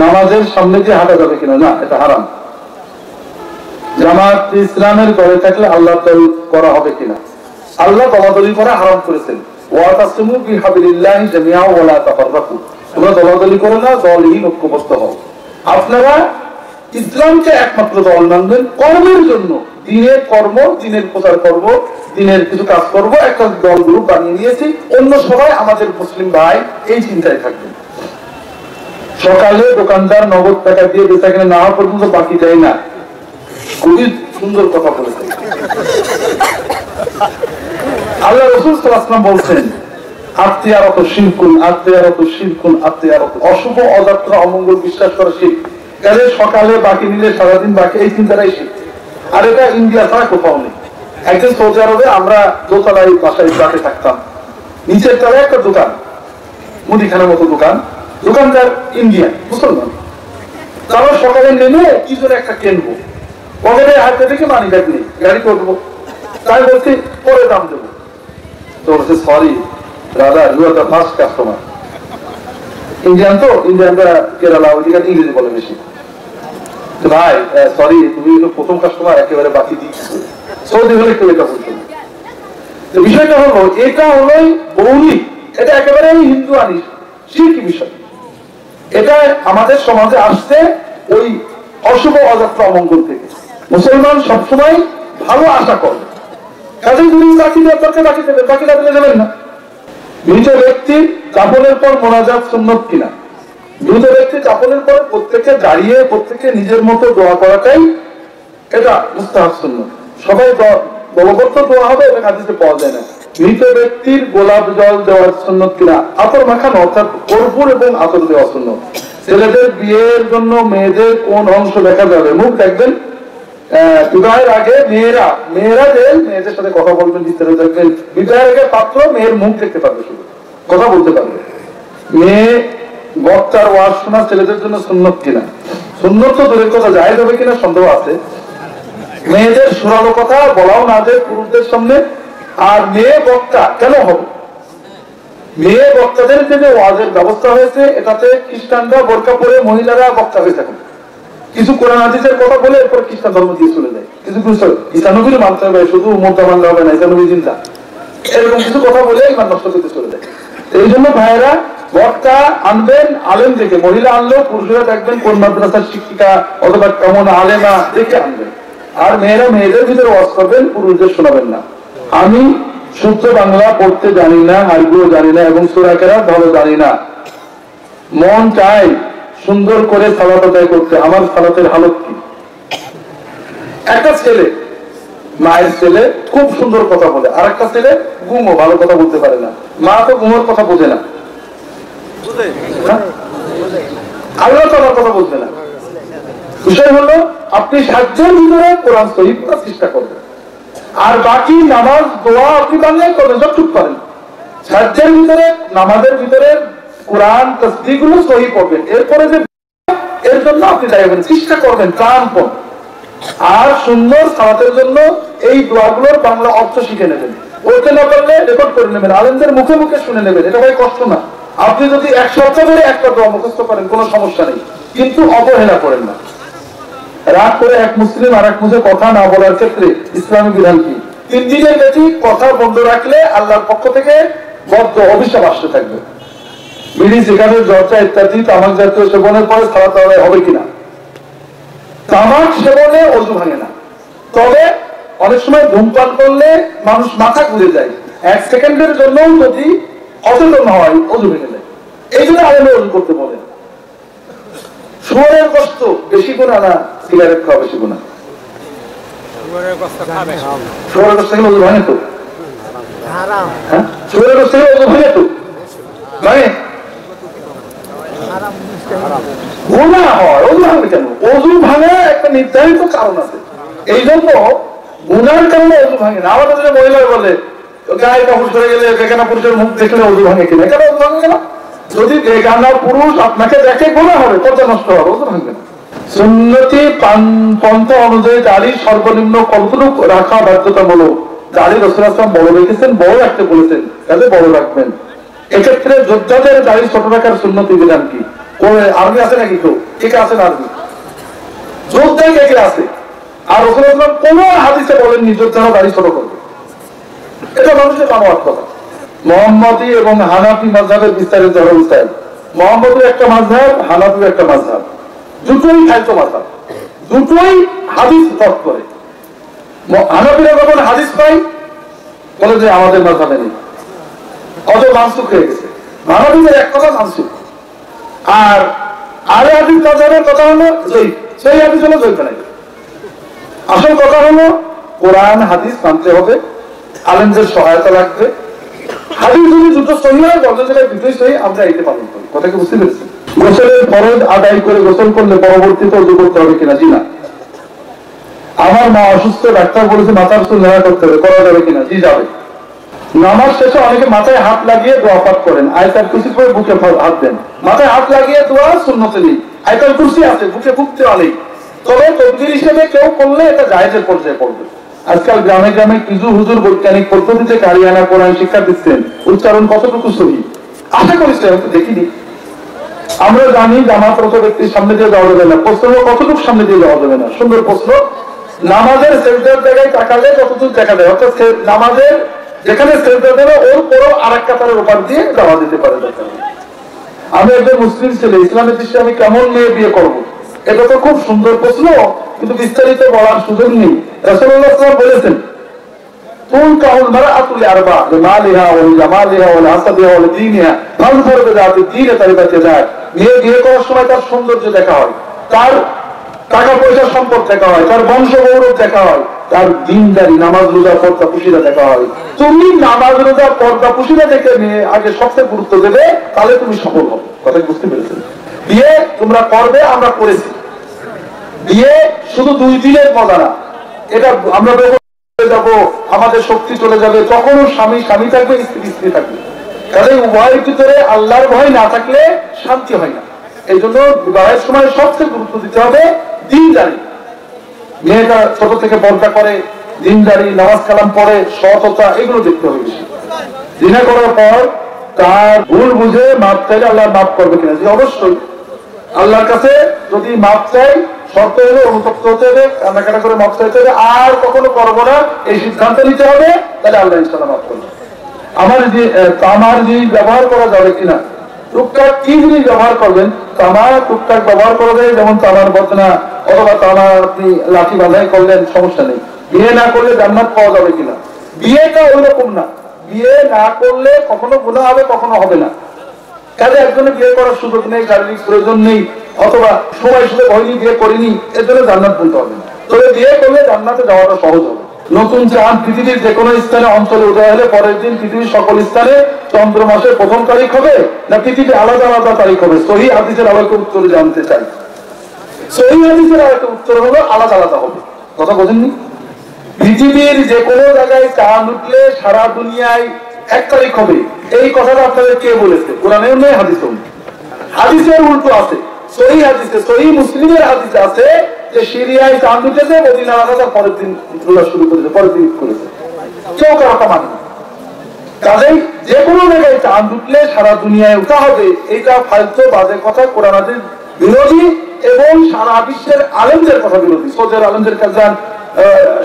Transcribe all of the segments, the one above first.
নামাজের সামনে দিয়ে হাঁটা যাবে কিনা? না, এটা হারাম। জামাত ইসলামের ঘরে থাকলে আল্লাহ দল করা হবে কিনা? আল্লাহ দলাদলি করা হারাম করেছেন। ওয়াতাসিমু বিহাবিলিল্লাহি জামিআ ওয়া লা তাফাররাকু, তোমরা দলাদলি করো না, দলহীন ঐক্যবদ্ধ হও। আপনারা ইসলামকে একমাত্র দল মানবেন কর্মের জন্য, দিনের কর্ম, দিনের প্রচার করব, দিনের কিছু কাজ করব, একটা দল গ্রুপ বানিয়ে নিয়েছি, অন্য সবাই আমাদের মুসলিম ভাই এই চিন্তায় থাকবেন। সকালে দোকানদার নগদ টাকা দিয়ে বেচা কেনা না হওয়া পর্যন্ত বাকি দেয় না। খুবই সুন্দর কথা বলেছেন। আল্লাহ রাসূল সাল্লাল্লাহু আলাইহি ওয়াসাল্লাম বলছেন, আত্মীয়ারত শিরকুন, আত্মীয়ারত শিরকুন, আত্মীয়ারত, অশুভ অযাত্রা অমঙ্গল বিশ্বাস করা শিরক। কাজে সকালে বাকি নিলে সারাদিন বাকি, এই চিন্তাটাই শিরক। আর এটা ইন্ডিয়া ছাড়া কোথাও নেই। একদিন সৌদি আরবে আমরা দোতলায় বাসায় ফ্ল্যাটে থাকতাম, নিচের তলায় একটা দোকান, মুদিখানার মতো দোকান, দোকানদার ইন্ডিয়ান মুসলমান। তারা সকালে নেমে কি করে একটা কিনবো, পকেটে হাতে থেকে মানি ব্যাগ নেই, গাড়ি করবো, তাই বলছি পরে দাম দেবো। তো বলছে, সরি দাদা, you are the first customer. Indian তো, ইন্ডিয়ানরা কেরালা ওইদিকে ইংরেজি বলে বেশি। ভাই সরি, তুমি প্রথম কাস্টমার, একেবারে বাকি দিচ্ছি। সৌদি হলে কেউ এটা বলতো না। তো বিষয়টা হলো, এটা হলোই বৌলি, এটা একেবারে হিন্দু আনি শিরকি বিষয়। এটা আমাদের সমাজে আসছে ওই অশুভ অযাত্রা অমঙ্গল থেকে। মুসলমান সবসময় ভালো আশা করবে, কাজে যদি বাকি দেওয়ার বাকি দেবে, বাকি না দিলে দেবেন না। মৃত ব্যক্তির কাপড়ের পর মোনাজাত সুন্নত কিনা? মৃত ব্যক্তির কাপড়ের পর প্রত্যেকে দাঁড়িয়ে প্রত্যেকে নিজের মতো দোয়া করাটাই এটা মুস্তাহাব সুন্নত। সবাই বলবৎ দোয়া হবে, এটা হাদিসে পাওয়া যায় না। মৃত ব্যক্তির গোলাপ জল দেওয়ার সুন্নত কিনা? আতর মাখানো, অর্থাৎ কর্পূর এবং আতর দেওয়া সুন্নত। ছেলেদের বিয়ের জন্য মেয়েদের কোন অংশ দেখা যাবে? মুখ দেখবেন। বিবাহের আগে মেয়েরা যে মেয়েদের সাথে কথা বলবেন, ভিতরে দেখবেন। বিবাহের আগে পাত্র মেয়ের মুখ দেখতে পারবে, শুধু কথা বলতে পারবে। মেয়ে বক্তার ওয়াজ শোনা ছেলেদের জন্য সুন্নত কিনা? সুন্নত তো দূরের কথা, জায়েজ হবে কিনা সন্দেহ আছে। মেয়েদের শোনানো কথা বলাও না যায় পুরুষদের সামনে। আর মেয়ে বক্তা কেন হবে? মেয়ে বক্তাদের জন্য ওয়াজের ব্যবস্থা হয়েছে, এটাতে খ্রিস্টানরা বোরকা পরে মহিলারা বক্তা হয়ে থাকেন। কিছু কোরআন হাদিসের কথা বলে এরপর খ্রিস্টান ধর্ম দিয়ে চলে যায়। কিছু ইসলামীর মানতে হবে, শুধু মোদ্দা মানলে হবে না, ইসলামী চিন্তা, এরকম কিছু কথা বলে ইমান নষ্ট করতে চলে যায়। এই জন্য ভাইয়েরা বক্তা আনবেন আলেম থেকে, মহিলা আনলেও পুরুষরা দেখবেন কোন মাদ্রাসার শিক্ষিকা অথবা কেমন আলেমা দেখে আনবেন। আর মেয়েরা মেয়েদের ভিতরে ওয়াজ করবেন, পুরুষদের শোনাবেন না। আমি শুদ্ধ বাংলা পড়তে জানি না, আরবিও জানি না, এবং সূরা কেরাত ভালো জানি না। মন চাই সুন্দর করে সালাত আদায় করতে, আমার সালাতের হালত কি? একটা ছেলে, মায়ের ছেলে খুব সুন্দর কথা বলে, আর একটা ছেলে গুমো, ভালো কথা বলতে পারে না। মা তো গুমোর কথা বোঝে না, আল্লাহ তো আমার কথা বলবে না। বিষয় হলো, আপনি সাহায্যের ভিতরে কোরআন শরীফ পড়ার চেষ্টা করবেন, আর বাকি নামাজ দোয়া আপনি বাংলায় করবেন, যতটুক পারেন। সাহায্যের ভিতরে, নামাজের ভিতরে কোরআন তাসবিহ গুলো সহি পড়বেন। এরপরে যে এর জন্য আপনি চাইবেন, চেষ্টা করবেন প্রাণপণ। আর সুন্দর সালাতের জন্য এই দোয়াগুলোর বাংলা অর্থ শিখে নেবেন। ওইটা না পারলে রেকর্ড করে নেবেন, আলেমদের মুখে মুখে শুনে নেবেন। এটা ভাই কষ্ট না। আপনি যদি এক সপ্তাহ ধরে একটা দোয়া মুখস্থ করেন, কোনো সমস্যা নেই, কিন্তু অবহেলা করেন না। রাগ করে এক মুসলিম আর এক মুসলিম কথা না বলার ক্ষেত্রে ইসলামী বিধান কি? 3 দিনের বেশি কথা বন্ধ রাখলে আল্লাহর পক্ষ থেকে বদ্ধ অভিশাপ আসতে থাকবে। বিড়ি, সিগারেট, জর্দা ইত্যাদি তামাক জাতীয় সেবনের পরে সালাত আদায় হবে কিনা? তামাক সেবনে ওযু ভাঙে না, তবে অনেক সময় ধূমপান করলে মানুষ মাথা ঘুরে যায়। 1 সেকেন্ডের জন্য যদি অচেতন হয়, ওযু ভেঙে যায়। এই জন্য আলেমরা ওযু করতে বলে। শুয়োরের গোশত বেশি গুনাহ না সিগারেট খাওয়া বেশি গুনাহ? শুয়োরের গোশত খেলে ওযু ভাঙে তো? হারাম। হ্যাঁ, শুয়োরের গোশত খেলে ওযু ভাঙে তো? ভাঙে? গুনাহ হয়, ওযু ভাঙবে কেন? ওযু ভাঙে একটা নির্ধারিত কারণ আছে। এই জন্য গুনার কারণে ওযু ভাঙে না। আমাদের যে মহিলা বলে গায়ে কাপড় ধরে গেলে বেগানা পুরুষের মুখ দেখলে ওযু ভাঙে কিনা? কেন ওযু ভাঙে কেন? যদি বেগানা পুরুষ আপনাকে দেখে গুনাহ হবে, পর্দা নষ্ট হবে, ওযু ভাঙবে না। সুন্নতি পন্থা অনুযায়ী দাড়ি সর্বনিম্ন কতটুকু রাখা বাধ্যতামূলক? দাড়ি রাসূল সাল্লাল্লাহু আলাইহি ওয়াসাল্লাম বড় রেখেছেন, বড় রাখতে বলেছেন, তাহলে বড় রাখবেন। এক্ষেত্রে যোদ্ধাদের দাড়ি ছোট রাখার সুন্নতি বিধান কি? আর্মি আছে নাকি? কেউ কে কে আছেন আর্মি? যোদ্ধা কে কে আছে? আর রাসূলুল্লাহ কোন হাদিসে বলেননি যোদ্ধারা দাড়ি ছোট করবে। এটা মানুষের বানোয়াট কথা। মুহাম্মদী এবং হানাফি মাযহাবের বিস্তারিত অবস্থায় মুহাম্মদীর একটা মাযহাব, হানাফির একটা মাযহাব, দুটোই খাইতো মাযহাব, দুটোই হাদিস তত্ত্ব করে। হানাফিরা যখন হাদিস পাই বলে যে আমাদের মাযহাবে নেই, অত মানসুখ হয়ে গেছে। হানাফিদের এক কথা মানসুখ, আর আরে হাদিস মাযহাবের কথা হলো জয়ীফ, সেই হাদিস হলো জয়ীফ নাই। আসল কথা হলো কোরআন হাদিস মানতে হবে, আলেমদের সহায়তা লাগবে। হাদিস যদি দুটো সহি হয়, বলতে গেলে দুটোই সহি, আমরা এতে পালন করি। কথা কি বুঝতে পেরেছি? গোসলের ফরজ আদায় করে গোসল করলে পরবর্তীতে ওযু করতে হবে কিনা? জি না। আমার মা অসুস্থ, ডাক্তার বলেছে মাথার চুল নেড়া করতে হবে, করা যাবে কিনা? জি যাবে। নামাজ শেষে অনেকে মাথায় হাত লাগিয়ে দোয়া পাঠ করেন, আয়াতুল কুরসি পড়ে বুকে হাত দেন। মাথায় হাত লাগিয়ে দোয়া সুন্নতে নেই, আয়াতুল কুরসি আছে, বুকে ফুঁকতে নেই। তবে তকবীর হিসেবে কেউ করলে এটা জায়েজের পর্যায়ে পড়বে। আজকাল গ্রামে গ্রামে কিছু হুজুর বৈজ্ঞানিক পদ্ধতিতে কারিয়ানা কোরআন শিক্ষা দিচ্ছেন, উচ্চারণ কতটুকু সহি আশা করি দেখিনি। আমরা জানি জামাতরত ব্যক্তির সামনে দিয়ে যাওয়া যাবে না, প্রশ্ন কতটুকু সামনে দিয়ে যাওয়া যাবে না। সুন্দর প্রশ্ন। নামাজের সেজদার জায়গায় তাকালে কতটুকু দেখা যায়, অর্থাৎ নামাজের যেখানে সেজদা দেবে ওর পরও আরেক কাতারের উপর দিয়ে যাওয়া যেতে পারে। আমি একজন মুসলিম ছেলে, ইসলামের দৃষ্টি আমি কেমন মেয়ে বিয়ে করব? এটা তো খুব সুন্দর প্রশ্ন, কিন্তু বিস্তারিত বলার সুযোগ নেই। রাসূলুল্লাহ সাল্লাল্লাহু আলাইহি ওয়াসাল্লাম বলেছেন, তুনকাহুল মারআতু লিআরবা, লিমালিহা ওয়া লিজামালিহা ওয়া লিহাসাবিহা ওয়া লিদীনিহা, ফাযফার বিযাতি দীন তারিবাতে যায়। মেয়ে বিয়ে করার সময় তার সৌন্দর্য দেখা হয়, তার টাকা পয়সা সম্পদ দেখা হয়, তার বংশ গৌরব দেখা হয়, তার দিনদারি নামাজ রোজা পর্দা পুশিরা দেখা হয়। তুমি নামাজ রোজা পর্দা পুশিরা দেখে নিয়ে আগে সবচেয়ে গুরুত্ব দেবে, তাহলে তুমি সফল হবে। কথা বুঝতে পেরেছেন? বিয়ে তোমরা করবে, আমরা করেছি। বিয়ে শুধু 2 দিনের মজা না, এটা আমরা যাব, আমাদের শক্তি চলে যাবে, তখনও স্বামী স্বামী থাকবে, স্ত্রী স্ত্রী থাকবে। কাজে উভয়ের ভিতরে আল্লাহর ভয় না থাকলে শান্তি হয় না। এই জন্য বিবাহের সময় সবচেয়ে গুরুত্ব দিতে হবে দিনদারি। মেয়েটা ছোট থেকে পর্দা করে, দিনদারি, নামাজ কালাম পড়ে, সততা, এগুলো দেখতে হবে বেশি। জিনা করার পর তার ভুল বুঝে মাপ চাইলে আল্লাহ মাফ করবে কিনা? যে অবশ্যই আল্লাহর কাছে যদি মাপ চাই, শর্ত হলে অনুতপ্ত হতে হবে, কান্নাকাটা করে মাপ চাইতে হবে, আর কখনো করবো না এই সিদ্ধান্ত নিতে হবে, তাহলে আল্লাহ ইনশাআল্লাহ মাফ করবে। আমার যে তামার জিনিস ব্যবহার করা যাবে কিনা? টুকটাক কি জিনিস ব্যবহার করবেন? তামার টুকটাক ব্যবহার করা যায়, যেমন তামার বদনা অথবা তামার আপনি লাঠি বাঁধাই করলেন, সমস্যা নেই। বিয়ে না করলে জান্নাত পাওয়া যাবে কিনা? বিয়েটা ওই রকম না, বিয়ে না করলে কখনো গুনাহ হবে, কখনো হবে না। কাজে একজনে বিয়ে করার সুযোগ নেই, শারীরিক প্রয়োজন নেই, অথবা সময় সুযোগ হয়নি, বিয়ে করিনি, এর জন্য জান্নাত বলতে হবে না। তবে বিয়ে করলে জান্নাতে যাওয়াটা সহজ হবে। নতুন চাঁদ পৃথিবীর যে কোনো স্থানে অঞ্চলে উদয় হলে পরের দিন পৃথিবীর সকল স্থানে চন্দ্র মাসের 1ম তারিখ হবে, না পৃথিবীর আলাদা আলাদা তারিখ হবে? সহিহ হাদিসের আলোকে উত্তর জানতে চাই। সহিহ হাদিসের আলোকে উত্তর হলো আলাদা আলাদা হবে। কথা বোঝেননি? পৃথিবীর যে কোনো জায়গায় চাঁদ উঠলে সারা দুনিয়ায় 1 তারিখ হবে, এই কথাটা আপনাদের কে বলেছে? কোরআনেও নেই, হাদিসেও নেই। হাদিসের উল্টো আছে, সহিহ হাদিসে, সহিহ মুসলিমের হাদিসে আছে যে সিরিয়ায় চাঁদ উঠেছে, মদিনা আলাদা, পরের দিন তোলা শুরু করেছে, পরের দিন করেছে, কেউ কারোটা মানে না। কাজেই যে কোনো জায়গায় চাঁদ উঠলে সারা দুনিয়ায় উঠা হবে, এইটা ফালতু বাজে কথা, কোরআন হাদিস বিরোধী এবং সারা বিশ্বের আলেমদের কথা বিরোধী। সৌদের আলেমদের কাছে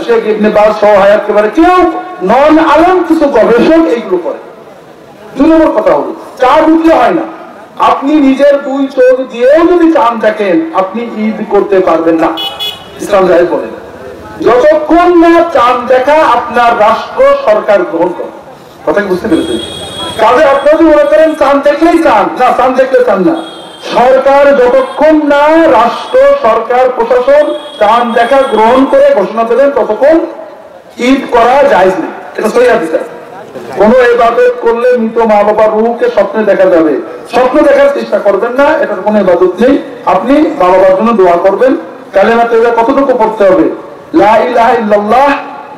শেখ ইবনে বাজ সহ হায়াত একেবারে কেউ নন আলেম কিছু গবেষক এইগুলো করে। 2 নম্বর কথা হলো চাঁদ উঠলে হয় না। আপনি নিজের 2 চোখ দিয়েও যদি চাঁদ দেখেন, আপনি ঈদ করতে পারবেন না, ইসলাম জায়েজ বলে না, যতক্ষণ না চাঁদ দেখা আপনার রাষ্ট্র সরকার গ্রহণ করে। কথা বুঝতে পেরেছেন? কাজে আপনারা যদি মনে করেন চাঁদ দেখলেই চাঁদ, না, চাঁদ দেখলে চাঁদ না। সরকার যতক্ষণ না রাষ্ট্র সরকার প্রশাসন চাঁদ দেখা গ্রহণ করে ঘোষণা দেবেন, ততক্ষণ ঈদ করা জায়েজ নেই। এটা সহিহ হাদিস। কোন ইবাদত করলে মৃত মা বাবার রূহকে স্বপ্নে দেখা যাবে, স্বপ্ন দেখার চেষ্টা করবেন না, এটার কোনো ইবাদত নেই। আপনি মা বাবার জন্য দোয়া করবেন। কালেমা তৈয়বা কতটুকু পড়তে হবে? লা ইলাহা ইল্লাল্লাহ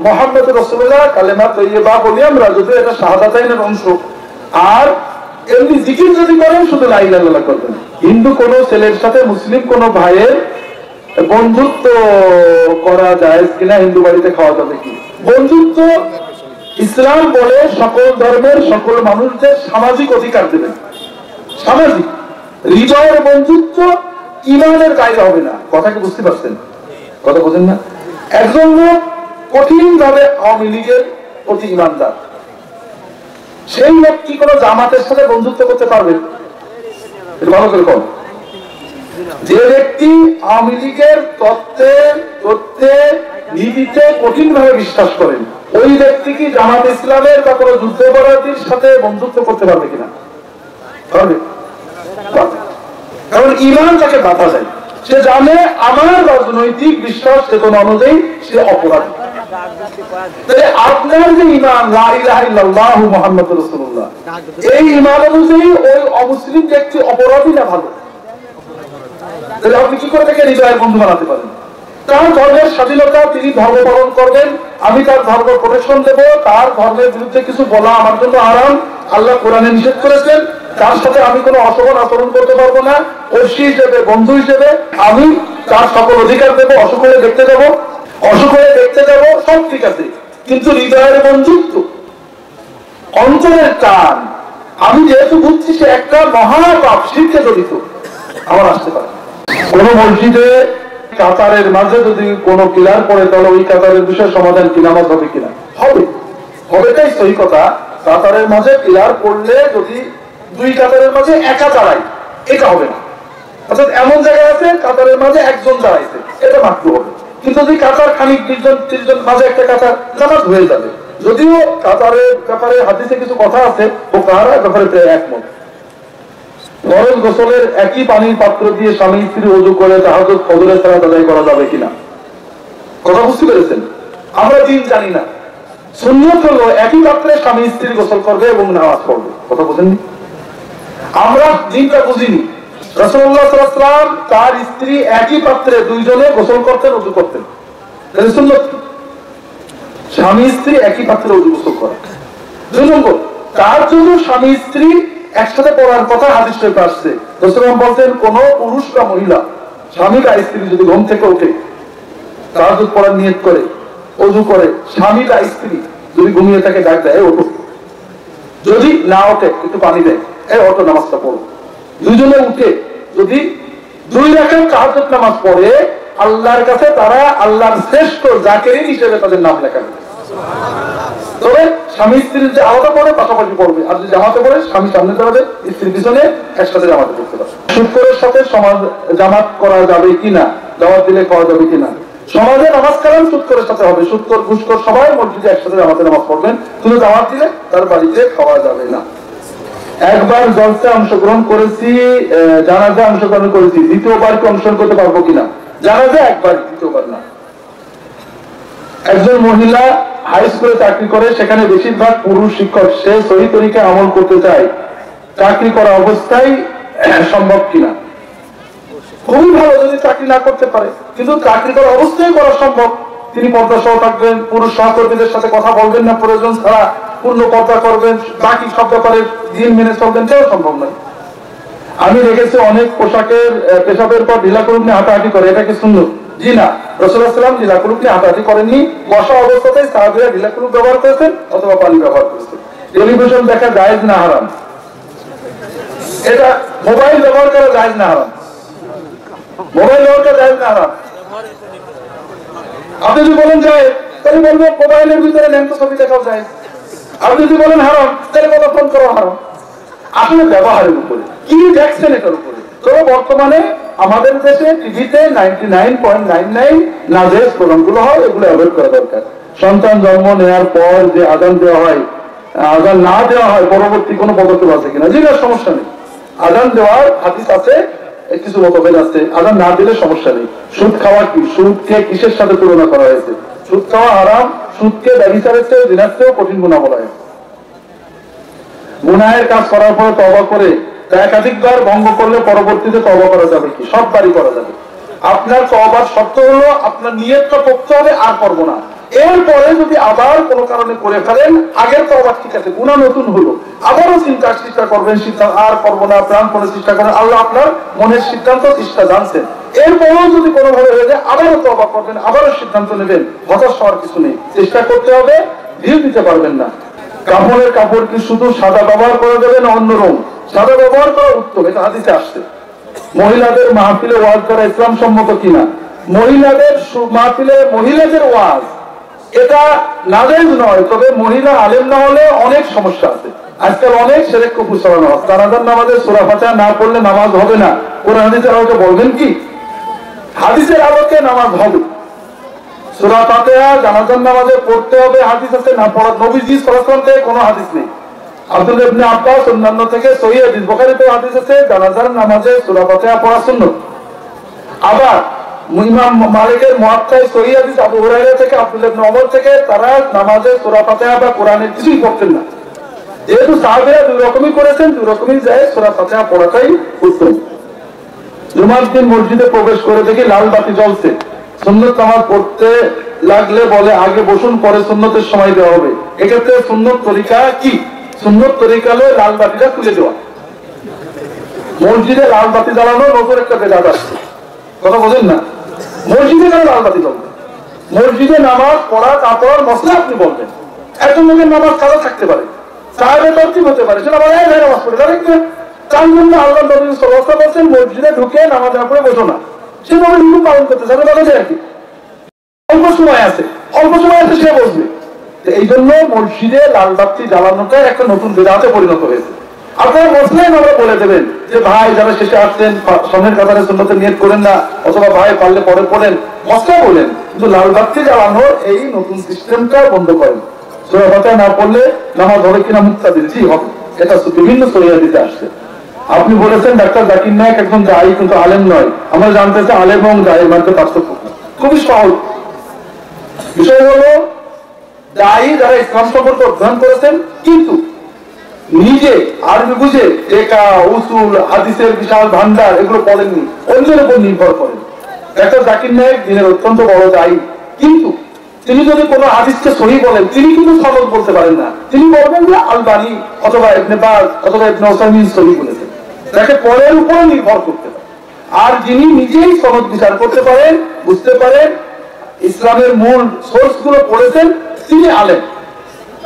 মুহাম্মাদুর রাসূলুল্লাহ, কালেমা তৈয়বা বলি আমরা, যদি এটা শাহাদাতাইনের অংশ। আর এমনি জিকির যদি করেন, শুধু লা ইলাহা ইল্লাল্লাহ করবেন। হিন্দু কোন ছেলের সাথে মুসলিম কোন ভাইয়ের বন্ধুত্ব করা যায় কিনা? হিন্দু বাড়িতে খাওয়া যাবে কি? বন্ধুত্ব ইসলাম বলে সকল ধর্মের সকল মানুষদের সামাজিক অধিকার দেবেন। সামাজিক হৃদয়ের বন্ধুত্ব ইমানের বাইরে হবে না। কথা কি বুঝতে পারছেন? কথা বোঝেন না? একজন লোক কঠিন ভাবে আওয়ামী লীগের প্রতি ইমানদার, সেই লোক কি কোনো জামাতের সাথে বন্ধুত্ব করতে পারবে? ভালো করে কম। যে ব্যক্তি আওয়ামী লীগের তত্ত্বে নীতিতে কঠিন ভাবে বিশ্বাস করেন, ওই ব্যক্তি কি জামাত ইসলামের বা কোনো যুদ্ধাপরাধীর সাথে বন্ধুত্ব করতে পারবে কিনা? পারবে। কারণ ইমান তাকে বাধা যায়। সে জানে আমার রাজনৈতিক বিশ্বাস চেতনা অনুযায়ী সে অপরাধী। আপনার যে ইমান লা ইলাহা ইল্লাল্লাহু মুহাম্মাদুর রাসূলুল্লাহ, এই ইমান অনুযায়ী ওই অমুসলিম ব্যক্তি অপরাধী না ভালো? তাহলে আপনি কি করে তাকে হৃদয়ের বন্ধু বানাতে পারেন? তার ধর্মের স্বাধীনতা, তিনি ধর্ম পালন করবেন, আমি তার ধর্ম প্রোটেকশন দেবো। তার ধর্মের বিরুদ্ধে কিছু বলা আমার জন্য হারাম, আল্লাহ কোরআনে নিষেধ করেছেন। তার সাথে আমি কোনো অশোভন আচরণ করতে পারবো না। ঐশী হিসেবে, বন্ধু হিসেবে আমি তার সকল অধিকার দেবো, অসুখ হলে দেখতে যাবো, সব ঠিক আছে। কিন্তু হৃদয়ের বন্ধুত্ব, অন্তরের টান, আমি যেহেতু বুঝছি সে একটা মহাপাপ, শিরকে জড়িত, আমার আসতে পারে। কোন মসজিদে কাতারের মাঝে যদি কোনো পিলার পড়ে, তাহলে ওই কাতারের বিষয়ে সমাধান কি নামাজ হবে কিনা? হবে। তাই সহি কথা, কাতারের মাঝে পিলার পড়লে যদি দুই কাতারের মাঝে একা দাঁড়ায়, এটা হবে না। অর্থাৎ এমন জায়গায় আছে কাতারের মাঝে একজন দাঁড়াইছে, এটা মাত্র হবে। কিন্তু যদি কাতার খানিক 20-30 জন মাঝে একটা কাতার, নামাজ হয়ে যাবে। যদিও কাতারের ব্যাপারে হাদিসে কিছু কথা আছে, ও কাহারা ব্যাপারে প্রায় একমত। ফরজ গোসলের একই পানির পাত্র দিয়ে স্বামী স্ত্রী ওযু করে তাহাজ্জুদ ফজরের সালাত আদায় করা যাবে কিনা? কথা বুঝতে পেরেছেন? আমরা দিন জানি না। সুন্নাত হলো একই পাত্রে স্বামী স্ত্রী গোসল করবে এবং নামাজ পড়বে। কথা বুঝেননি? আমরা দিনটা বুঝিনি। রাসূলুল্লাহ সাল্লাল্লাহু আলাইহি ওয়াসাল্লাম তার স্ত্রী একই পাত্রে দুইজনে গোসল করতেন, ওযু করতেন। তাহলে সুন্নাত কি? স্বামী স্ত্রী একই পাত্রে ওযু গোসল করা। 2 নম্বর, তার জন্য স্বামী স্ত্রী একসাথে পড়ার কথা হাদিস শরীফে আসছে। রাসূলুল্লাহ বলতেন, কোন পুরুষ বা মহিলা, স্বামী বা স্ত্রী যদি ঘুম থেকে ওঠে, তাহাজ্জুদ পড়ার নিয়ত করে, ওযু করে, স্বামী বা স্ত্রী যদি ঘুমিয়ে থাকে ডাক দেয়, ওঠো। যদি না ওঠে একটু পানি দেয়, ওঠো নামাজটা পড়ো। দুইজনে উঠে যদি 2 রাকাত তাহাজ্জুদ নামাজ পড়ে, আল্লাহর কাছে তারা আল্লাহর শ্রেষ্ঠ জাকিরিন হিসেবে তাদের নাম লেখা হবে। তবে স্বামী স্ত্রীর যে আলাদা পড়ে পাশাপাশি পড়বে, আর যদি জামাতে পড়ে স্বামী সামনে দাঁড়াবে, স্ত্রীর পিছনে, একসাথে জামাতে পড়তে পারবে। শুক্রের সাথে সমাজ জামাত করা যাবে কিনা, দাওয়াত দিলে করা যাবে কিনা? সমাজে নামাজ কালাম শুক্রের সাথে হবে। শুক্র ঘুষখোর সবাই মসজিদে একসাথে জামাতে নামাজ পড়বেন, শুধু দাওয়াত দিলে তার বাড়িতে খাওয়া যাবে না। একবার জলসায় অংশগ্রহণ করেছি, জানাজায় অংশগ্রহণ করেছি, দ্বিতীয়বার কি অংশগ্রহণ করতে পারবো কিনা? জানাজায় একবার, দ্বিতীয়বার না। একজন মহিলা হাই স্কুলে চাকরি করে, সেখানে বেশিরভাগ পুরুষ শিক্ষক, সে সহি তরিকায় আমল করতে চায়, চাকরি করা অবস্থায় সম্ভব কিনা? খুবই ভালো যদি চাকরি না করতে পারে, কিন্তু চাকরি করা অবস্থায় করা সম্ভব। তিনি পর্দা সহ থাকবেন, পুরুষ সহকর্মীদের সাথে কথা বলবেন না, প্রয়োজন ছাড়া পূর্ণ পর্দা করবেন, বাকি সব ব্যাপারে দিন মেনে চলবেন, সেও সম্ভব নয়। আমি দেখেছি অনেক পোশাকের পেশাবের পর ঢিলা কুলুপ নিয়ে হাঁটাহাঁটি করে, এটা কি সুন্নত? জি না, রাসূলুল্লাহ সাল্লাল্লাহু আলাইহি ওয়াসাল্লাম ঢিলা কুলুপ নিয়ে হাঁটাহাঁটি করেননি। বসা অবস্থাতেই সাহাবীরা ঢিলা কুলুপ ব্যবহার করেছেন অথবা পানি ব্যবহার করেছেন। টেলিভিশন দেখা জায়েজ না হারাম? এটা মোবাইল ব্যবহার করা জায়েজ না হারাম? মোবাইল ব্যবহার করা জায়েজ না হারাম? আপনি যদি বলেন জায়েজ, তাহলে বলবো মোবাইলের ভিতরে ল্যাংটা ছবি দেখাও জায়েজ। আপনি যদি বলেন হারাম, তাহলে কথা ফোন করা হারাম। আসলে ব্যবহারের উপরে কি দেখছেন, এটার উপরে। তো বর্তমানে আমাদের দেশে টিভিতে 99.99 নাজায়েজ প্রোগ্রামগুলো হয়, এগুলো অ্যাভয়েড করা দরকার। সন্তান জন্ম নেওয়ার পর যে আযান দেওয়া হয়, আযান না দেওয়া হয়, পরবর্তী কোনো পদক্ষেপ আছে কিনা? জি না, সমস্যা নেই। আযান দেওয়ার হাদিস আছে, কিছু মতভেদ আছে, আযান না দিলে সমস্যা নেই। সুদ খাওয়া কি? সুদকে কিসের সাথে তুলনা করা হয়েছে? সুদ খাওয়া হারাম, সুদকে ব্যভিচারের চেয়ে, জিনার চেয়েও কঠিন গুনাহ বলা হয়। গুনাহের কাজ করার পরে তওবা করে তা একাধিকবার ভঙ্গ করলে পরবর্তীতে তওবা করা যাবে কি? সববারই করা যাবে। আপনার তওবার শর্ত হলো আপনার নিয়তটা করতে হবে, আর করবো না। এরপরে যদি আবার কোনো কারণে করে ফেলেন, আগের তওবা ঠিক আছে, গুনাহ নতুন হলো, আবারও চিন্তার চেষ্টা করবেন, সিদ্ধান্ত আর করবো না, প্রাণপণে চেষ্টা করেন। আল্লাহ আপনার মনের সিদ্ধান্ত চেষ্টা জানছেন। এরপরেও যদি কোনোভাবে হয়ে যায়, আবারও তওবা করবেন, আবারও সিদ্ধান্ত নেবেন। হতাশ হওয়ার কিছু নেই, চেষ্টা করতে হবে, ঢিল দিতে পারবেন না। কাপড়ের কাপড় কি শুধু সাদা ব্যবহার করা যাবে না অন্য রং? সাদা ব্যবহার করা উত্তম, এটা হাদিসে আসছে। মহিলাদের মাহফিলে ওয়াজ করা ইসলাম সম্মত কিনা? মহিলাদের মাহফিলে মহিলাদের ওয়াজ এটা নাজায়েজ নয়, তবে মহিলা আলেম না হলে অনেক সমস্যা আছে। আজকাল অনেক শিরক কুফর চালানো হয়। জানাজার নামাজে সূরা ফাতিহা না পড়লে নামাজ হবে না, কোরআন হাদিসের আলোকে বলবেন কি? হাদিসের আলোকে নামাজ হবে। সূরা ফাতিহা জানাজার নামাজে পড়তে হবে, হাদিস আছে না পড়া? নবীজি সাল্লাল্লাহু আলাইহি ওয়াসাল্লাম থেকে কোনো হাদিস নেই। আব্দুল্লাহ ইবনে আব্বাস অন্যান্য থেকে সহিহ হাদিস, বুখারীতে হাদিস আছে জানাজার নামাজে সূরা ফাতিহা পড়া সুন্নাত। আবার ইমাম মালিকের মুয়াত্তায় সহিহ হাদিস আবু হুরায়রা থেকে, আব্দুল্লাহ ইবনে ওমর থেকে, তারা নামাজে সূরা ফাতিহা বা কোরআনের কিছুই পড়তেন না। যেহেতু সাহাবীরা দুই রকমই করেছেন, দুই রকমই যায়, সূরা ফাতিহা পড়াটাই উত্তম। জুমার দিন মসজিদে প্রবেশ করে দেখি লাল বাতি জ্বলছে, সুন্নত নামাজ পড়তে লাগলে বলে আগে বসুন, পরে সুন্নতের সময় দেওয়া হবে। এক্ষেত্রে সুন্নত তরিকা কি? সুন্নত তরিকা হলো লাল বাতিটা তুলে দেওয়া। মসজিদে লাল বাতি জ্বালানো নতুন একটা বেদাত আসছে, কথা বোঝেন না? মসজিদে কেন লাল বাতি জ্বলবে? মসজিদে নামাজ পড়া তারপর মসলা আপনি বলবেন। একজন লোকের নামাজ কাজা থাকতে পারে, সাহেবের তরতিব হতে পারে, সে নামাজ নামাজ পড়ে তার তার জন্য আল্লাহ নবী সাল্লাল্লাহু আলাইহি ওয়াসাল্লাম বলেছেন মসজিদে ঢুকে নামাজ না পড়ে বসো না। সেভাবে নিয়ম পালন করতে চাবে বলা যায় আর কি। অল্প সময় আছে, অল্প সময় আছে সে বসবে। এই জন্য মসজিদে লাল বাতি জ্বালানোটা একটা নতুন বিদআতে পরিণত হয়েছে। আপনারা বসলেন, আমরা বলে দেবেন যে ভাই যারা শেষে আসছেন সামনের কাতারে সুন্নতের নিয়ত করেন না, অথবা ভাই পারলে পরে পড়েন, মশলা বলেন, কিন্তু লাল বাতি জ্বালানোর এই নতুন সিস্টেমটা বন্ধ করেন। সূরা ফাতিহা না পড়লে নামাজ হবে কিনা? মুক্তাদির জি হবে, এটা বিভিন্ন সহিহ হাদিসে আসছে। আপনি বলেছেন ডাক্তার জাকির নায়েক একজন দায়ী কিন্তু আলেম নয়। আমরা জানতে চাই আলেম এবং দায়ীর মধ্যে পার্থক্য। খুবই সহজ বিষয় হলো, দায়ী যারা ইসলাম সম্পর্কে অধ্যয়ন করেছেন কিন্তু নিজে আরবি বুঝে টেকা উসুল হাদিসের বিশাল ভান্ডার এগুলো পড়েননি, অন্যের উপর নির্ভর করেন। ডাক্তার জাকির নায়েক দিনের অত্যন্ত বড় দায়ী, কিন্তু তিনি যদি কোনো হাদিসকে সহিহ বলেন, তিনি কিন্তু সনদ বলতে পারেন না। তিনি বলবেন যে আলবানী অথবা ইবনে বাজ অথবা ইবনে উসাইমিন সহিহ বলেছেন, তাকে পরের উপর নির্ভর করতে পারে। আর যিনি নিজেই সনদ বিচার করতে পারেন, বুঝতে পারেন, ইসলামের মূল সোর্স গুলো পড়েছেন, তিনি আলেম।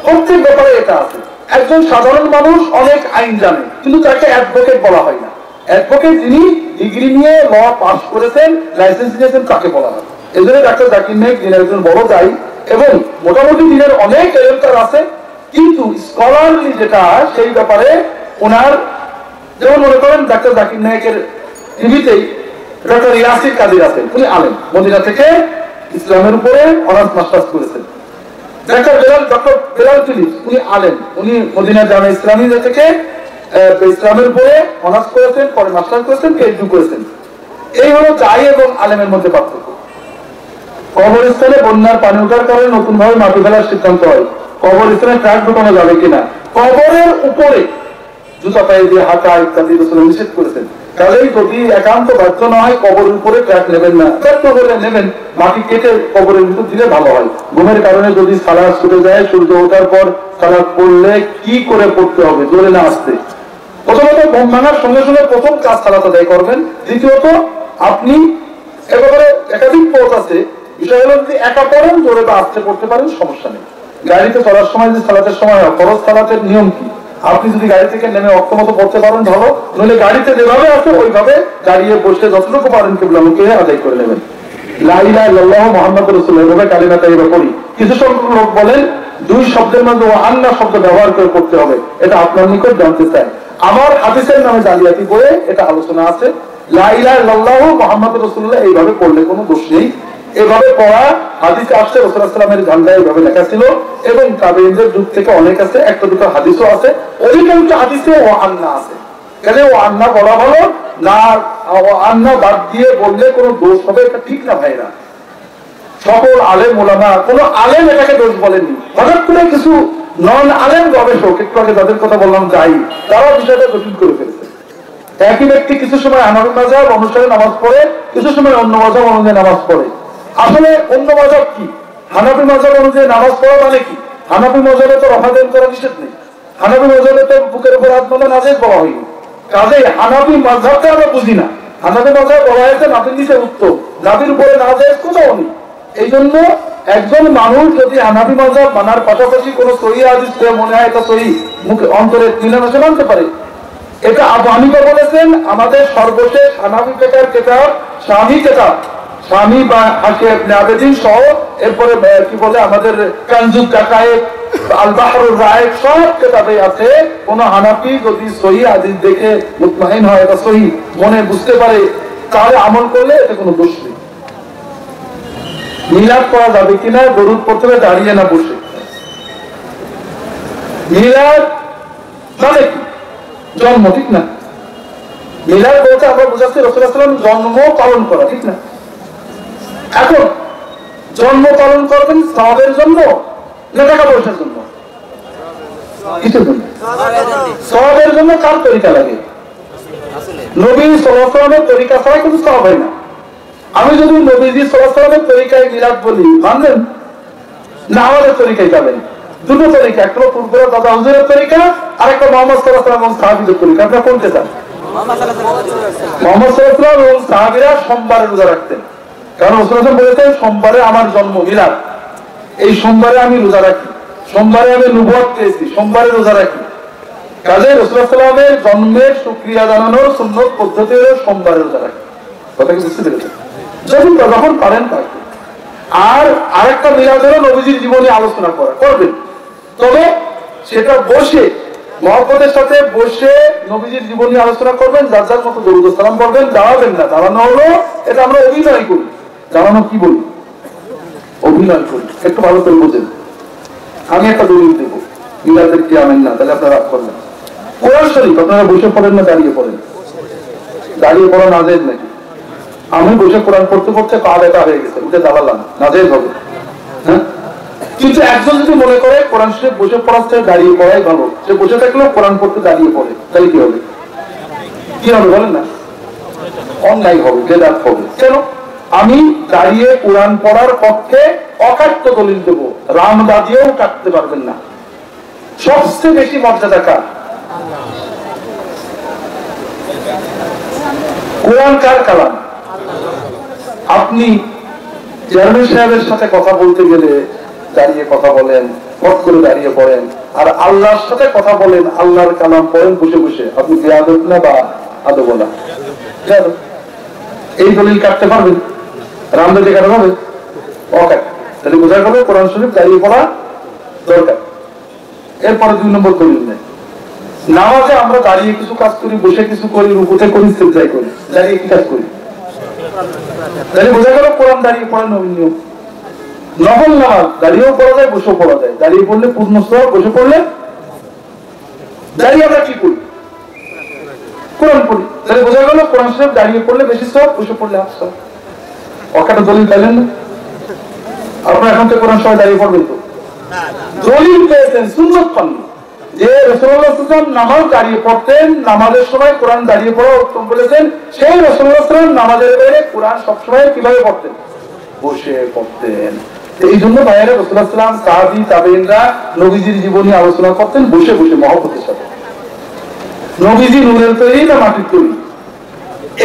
প্রত্যেক ব্যাপারে এটা আছে। একজন সাধারণ মানুষ অনেক আইন জানে, কিন্তু তাকে অ্যাডভোকেট বলা হয় না। অ্যাডভোকেট যিনি ডিগ্রি নিয়ে ল পাস করেছেন, লাইসেন্স নিয়েছেন, তাকে বলা হয়। এই জন্য ডাক্তার জাকির নায়েক দিনের একজন বড় দায়ী, এবং মোটামুটি দিনের অনেক এলেমকার আছে, কিন্তু স্কলারলি যেটা সেই ব্যাপারে ওনার, যেমন মনে করেন ডাক্তার জাকির নায়েকের টিভিতেই ডক্টর ইয়াসির কাদির আছেন, উনি আলেম, মদিনা থেকে ইসলামের উপরে অনার্স মাস্টার্স করেছেন। ডক্টর বেলাল ফিলিপস উনি আলেম, উনি মদিনা জামে ইসলামিয়া থেকে ইসলামের উপরে অনার্স করেছেন, পরে মাস্টার্স করেছেন, পিএইচডি করেছেন। এই হলো দায়ী এবং আলেমের মধ্যে পার্থক্য। কবরস্থানে বন্যার পানি ওঠার কারণে নতুন ভাবে মাটি ফেলার সিদ্ধান্ত হয়, কবরস্থানে ট্রাক ঢুকানো যাবে কিনা? কবরের উপরে জুতা পায়ে দিয়ে হাঁটা ইত্যাদি রাসূল নিষেধ করেছেন। কাজেই যদি একান্ত বাধ্য না হয় কবরের উপরে ট্রাক নেবেন না, ব্যর্থ হলে নেবেন, মাটি কেটে কবরের ভিতর দিলে ভালো হয়। ঘুমের কারণে যদি সালাত ছুটে যায়, সূর্য ওঠার পর সালাত পড়লে কি করে পড়তে হবে? জোরে না আসতে? প্রথমত ঘুম ভাঙার সঙ্গে সঙ্গে প্রথম কাজ সালাত আদায় করবেন। দ্বিতীয়ত আপনি একেবারে একাধিক পথ আছে, বিষয় হলো যদি একা পড়েন জোরে বা আসতে পড়তে পারেন, সমস্যা নেই। গাড়িতে চলার সময় যে সালাতের সময় হয়, ফরজ সালাতের নিয়ম কি? আপনি যদি গাড়ি থেকে নেমে অক্ষমত পড়তে পারেন ভালো, নইলে গাড়িতে যেভাবে আছে ওইভাবে দাঁড়িয়ে বসে যতটুকু পারেন কিবলামুখে আদায় করে নেবেন। লা ইলাহা ইল্লাল্লাহ মুহাম্মাদুর রাসূলুল্লাহ এভাবে কালিমা তাইয়্যিবা পড়ি। কিছু সংখ্যক লোক বলেন দুই শব্দের মধ্যে আন্না শব্দ ব্যবহার করে করতে হবে, এটা আপনার নিকট জানতে চাই। আমার হাদিসের নামে জালিয়াতি বইয়ে এটা আলোচনা আছে। লা ইলাহা ইল্লাল্লাহ মুহাম্মাদুর রাসূলুল্লাহ এইভাবে পড়লে কোনো দোষ নেই। এভাবে পড়া হাদিসে আসছে, রাসূল সাল্লাল্লাহু আলাইহি ওয়াসাল্লামের ঝান্ডায় এইভাবে লেখা ছিল, এবং তাবেঈনদের যুগ থেকে অনেক আছে, একটা দুটো হাদিসও আছে। অধিকাংশ হাদিসে ও আন্না আছে, কেন ও আন্না বলা ভালো না, ও আন্না বাদ দিয়ে বললে কোনো দোষ হবে, এটা ঠিক না ভাইরা। সকল আলেম ওলামা, কোন আলেম এটাকে দোষ বলেননি। হঠাৎ করে কিছু নন আলেম গবেষক, একটু আগে যাদের কথা বললাম যাই, তারা বিষয়টা জটিল করে ফেলেছে। একই ব্যক্তি কিছু সময় হানাফি মাযহাব অনুসারে নামাজ পড়ে, কিছু সময় অন্য মাযহাব অনুযায়ী নামাজ পড়ে। আসলে অন্য মাযহাব কি, হানাফি মাযহাব অনুযায়ী নামাজ পড়া মানে কি? হানাফি মাযহাবে তো রফাদান করা নিষেধ নেই, হানাফি মাযহাবে তো বুকের উপর হাত বাঁধা নাজেজ বলা হয়নি। কাজেই হানাফি মাযহাবটা আমরা বুঝি না। হানাফি মাযহাব বলা হয়েছে নাফির নিচে উত্তম, নাফির উপরে নাজেজ কোথাও নেই। এই জন্য একজন মানুষ যদি হানাফি মাযহাব মানার পাশাপাশি কোন সহিহ হাদিস মনে হয় এটা সহিহ, মুখে অন্তরে মিলামেশা মানতে পারে, এটা আবু হানিফা বলেছেন। আমাদের সর্বশেষ হানাফি ফিকহের কিতাব শামী কিতাব, শামী বা হাশিয়া ইবনে আবেদিন সহ, এরপরে কি বলে আমাদের কানজুদ দাকায়েক, আল বাহরুর রায়েক, সব কিতাবে আছে কোন হানাফি যদি সহিহ হাদিস দেখে মুতমাইন হয়, এটা সহিহ মনে বুঝতে পারে, তাহলে আমল করলে এতে কোনো দোষ নেই। মিলাদ করা যাবে কিনা, দরুদ পড়তে হবে দাঁড়িয়ে না বসে। মিলাদ মানে কি? জন্ম, ঠিক না? মিলাদ বলতে আমরা বুঝাচ্ছি রাসূলুল্লাহ সাল্লাল্লাহু আলাইহি ওয়াসাল্লাম জন্ম পালন করা, ঠিক না? এখন জন্ম পালন করবেন সওয়াবের জন্য না টাকা পয়সার জন্য? কিসের জন্য? সওয়াবের জন্য। কার তরিকা লাগে? নবী সাল্লাল্লাহু আলাইহি ওয়াসাল্লামের তরিকা ছাড়া কিন্তু সওয়াব হয় না। আমি যদি নবীজি সাল্লাল্লাহু আলাইহি ওয়াসাল্লামের তরিকায় মিলাদ বলি, মানবেন না আমাদের তরিকায় যাবেন? দুটো তরিকা, একটা পূর্বের দাদা হুজুরের তরিকা, আর একটা মুহাম্মদ সাল্লাল্লাহু আলাইহি ওয়াসাল্লাম সাহাবীদের তরিকা। আপনারা কোনটা চান? মুহাম্মদ সাল্লাল্লাহু আলাইহি ওয়াসাল্লাম এবং সাহাবীরা সোমবারে রোজা রাখতেন, কারণ রাসূলুল্লাহ বলেছেন সোমবারে আমার জন্ম, মিলাদ, এই সোমবারে আমি রোজা রাখি, সোমবারে আমি নবুয়ত পেয়েছি, সোমবারে রোজা রাখি। কাজে রাসূলুল্লাহ সাল্লাল্লাহু আলাইহি ওয়াসাল্লামের জন্মের শুকরিয়া জানানোর সুন্নত পদ্ধতি হলো সোমবারে রোজা রাখি। কথা কি বুঝতে পেরেছেন? যখন পারেন তাই। আর আরেকটা মিলাদ হলো নবীজির জীবনী আলোচনা করা, করবেন, তবে সেটা বসে মহব্বতের সাথে বসে নবীজির জীবনী আলোচনা করবেন, যার যার মতো দরুদ সালাম করবেন, দাঁড়াবেন না। দাঁড়ানো হলো এটা আমরা অভিনয় করি। দাঁড়ানো কি বলি? অভিনয় করি। একটু ভালো করে বোঝেন। আমি একটা দলিল দেবো, মিলাদের কি আমেন না, তাহলে আপনারা রাগ করবেন। কোরআন শরীফ আপনারা বসে পড়েন না দাঁড়িয়ে পড়েন? দাঁড়িয়ে পড়া নাজেজ নাকি? আমি বসে কোরআন পড়তে পড়তে পা ব্যথা হয়ে গেছে, উঠে দাঁড়ালাম, নাজেজ হবে। হ্যাঁ, কিন্তু একজন যদি মনে করে কোরআন শরীফ বসে পড়ার চেয়ে দাঁড়িয়ে পড়াই ভালো, সে বসে থাকলেও কোরআন পড়তে দাঁড়িয়ে পড়ে, তাহলে কি হবে? কি হবে বলেন না? অন্যায় হবে, বেদাত হবে। কেন? আমি দাঁড়িয়ে কোরআন পড়ার পক্ষে অকাট্য দলিল দেবো, রাম বাজিয়েও কাটতে পারবেন না। সবচেয়ে বেশি মর্যাদা কার? কোরআন কার কালাম? আপনি চেয়ারম্যান সাহেবের সাথে কথা বলতে গেলে দাঁড়িয়ে কথা বলেন, পথ করে দাঁড়িয়ে পড়েন, আর আল্লাহর সাথে কথা বলেন, আল্লাহর কালাম পড়েন বসে বসে। আপনি বেয়াদব না বা আদব না? এই দলিল কাটতে পারবেন? রামদাদি কাটা হবে? অকাট। তাহলে বোঝা গেল কোরআন শরীফ দাঁড়িয়ে পড়া দরকার। এরপরে 2 নম্বর দলিল নেই। নামাজে আমরা দাঁড়িয়ে কিছু কাজ করি, বসে কিছু করি, রুকুতে করি, সিজদায় করি, দাঁড়িয়ে কি কাজ করি? তাহলে বোঝা গেল কোরআন দাঁড়িয়ে পড়া নবীন নিয়ম। নফল নামাজ দাঁড়িয়েও পড়া যায়, বসেও পড়া যায়। দাঁড়িয়ে পড়লে পূর্ণ সওয়াব, বসে পড়লে দাঁড়িয়ে আমরা কি করি? কোরআন পড়ি। তাহলে বোঝা গেল কোরআন শরীফ দাঁড়িয়ে পড়লে বেশি সওয়াব, বসে পড়লে হাফ সওয়াব। অকাটা দলিল পাইলেন না? আপনারা এখন তো কোরআন সবাই দাঁড়িয়ে পড়বেন তো? দলিল পেয়েছেন, সুন্নাত পান যে রাসূলুল্লাহ সাল্লাল্লাহু আলাইহি ওয়াসাল্লাম নামাজ দাঁড়িয়ে পড়তেন, নামাজের সময় কোরআন দাঁড়িয়ে পড়া উত্তম বলেছেন। সেই রাসূলুল্লাহ সাল্লাল্লাহু আলাইহি ওয়াসাল্লাম নামাজের বাইরে কোরআন সবসময় কিভাবে পড়তেন? বসে পড়তেন। এই জন্য বাইরে রাসূলুল্লাহ সাল্লাল্লাহু আলাইহি ওয়াসাল্লাম, সাহাবী, তাবেঈনরা নবীজির জীবনী আলোচনা করতেন বসে বসে মহব্বতের সাথে। নবীজি নূরের তৈরি না মাটির তৈরি?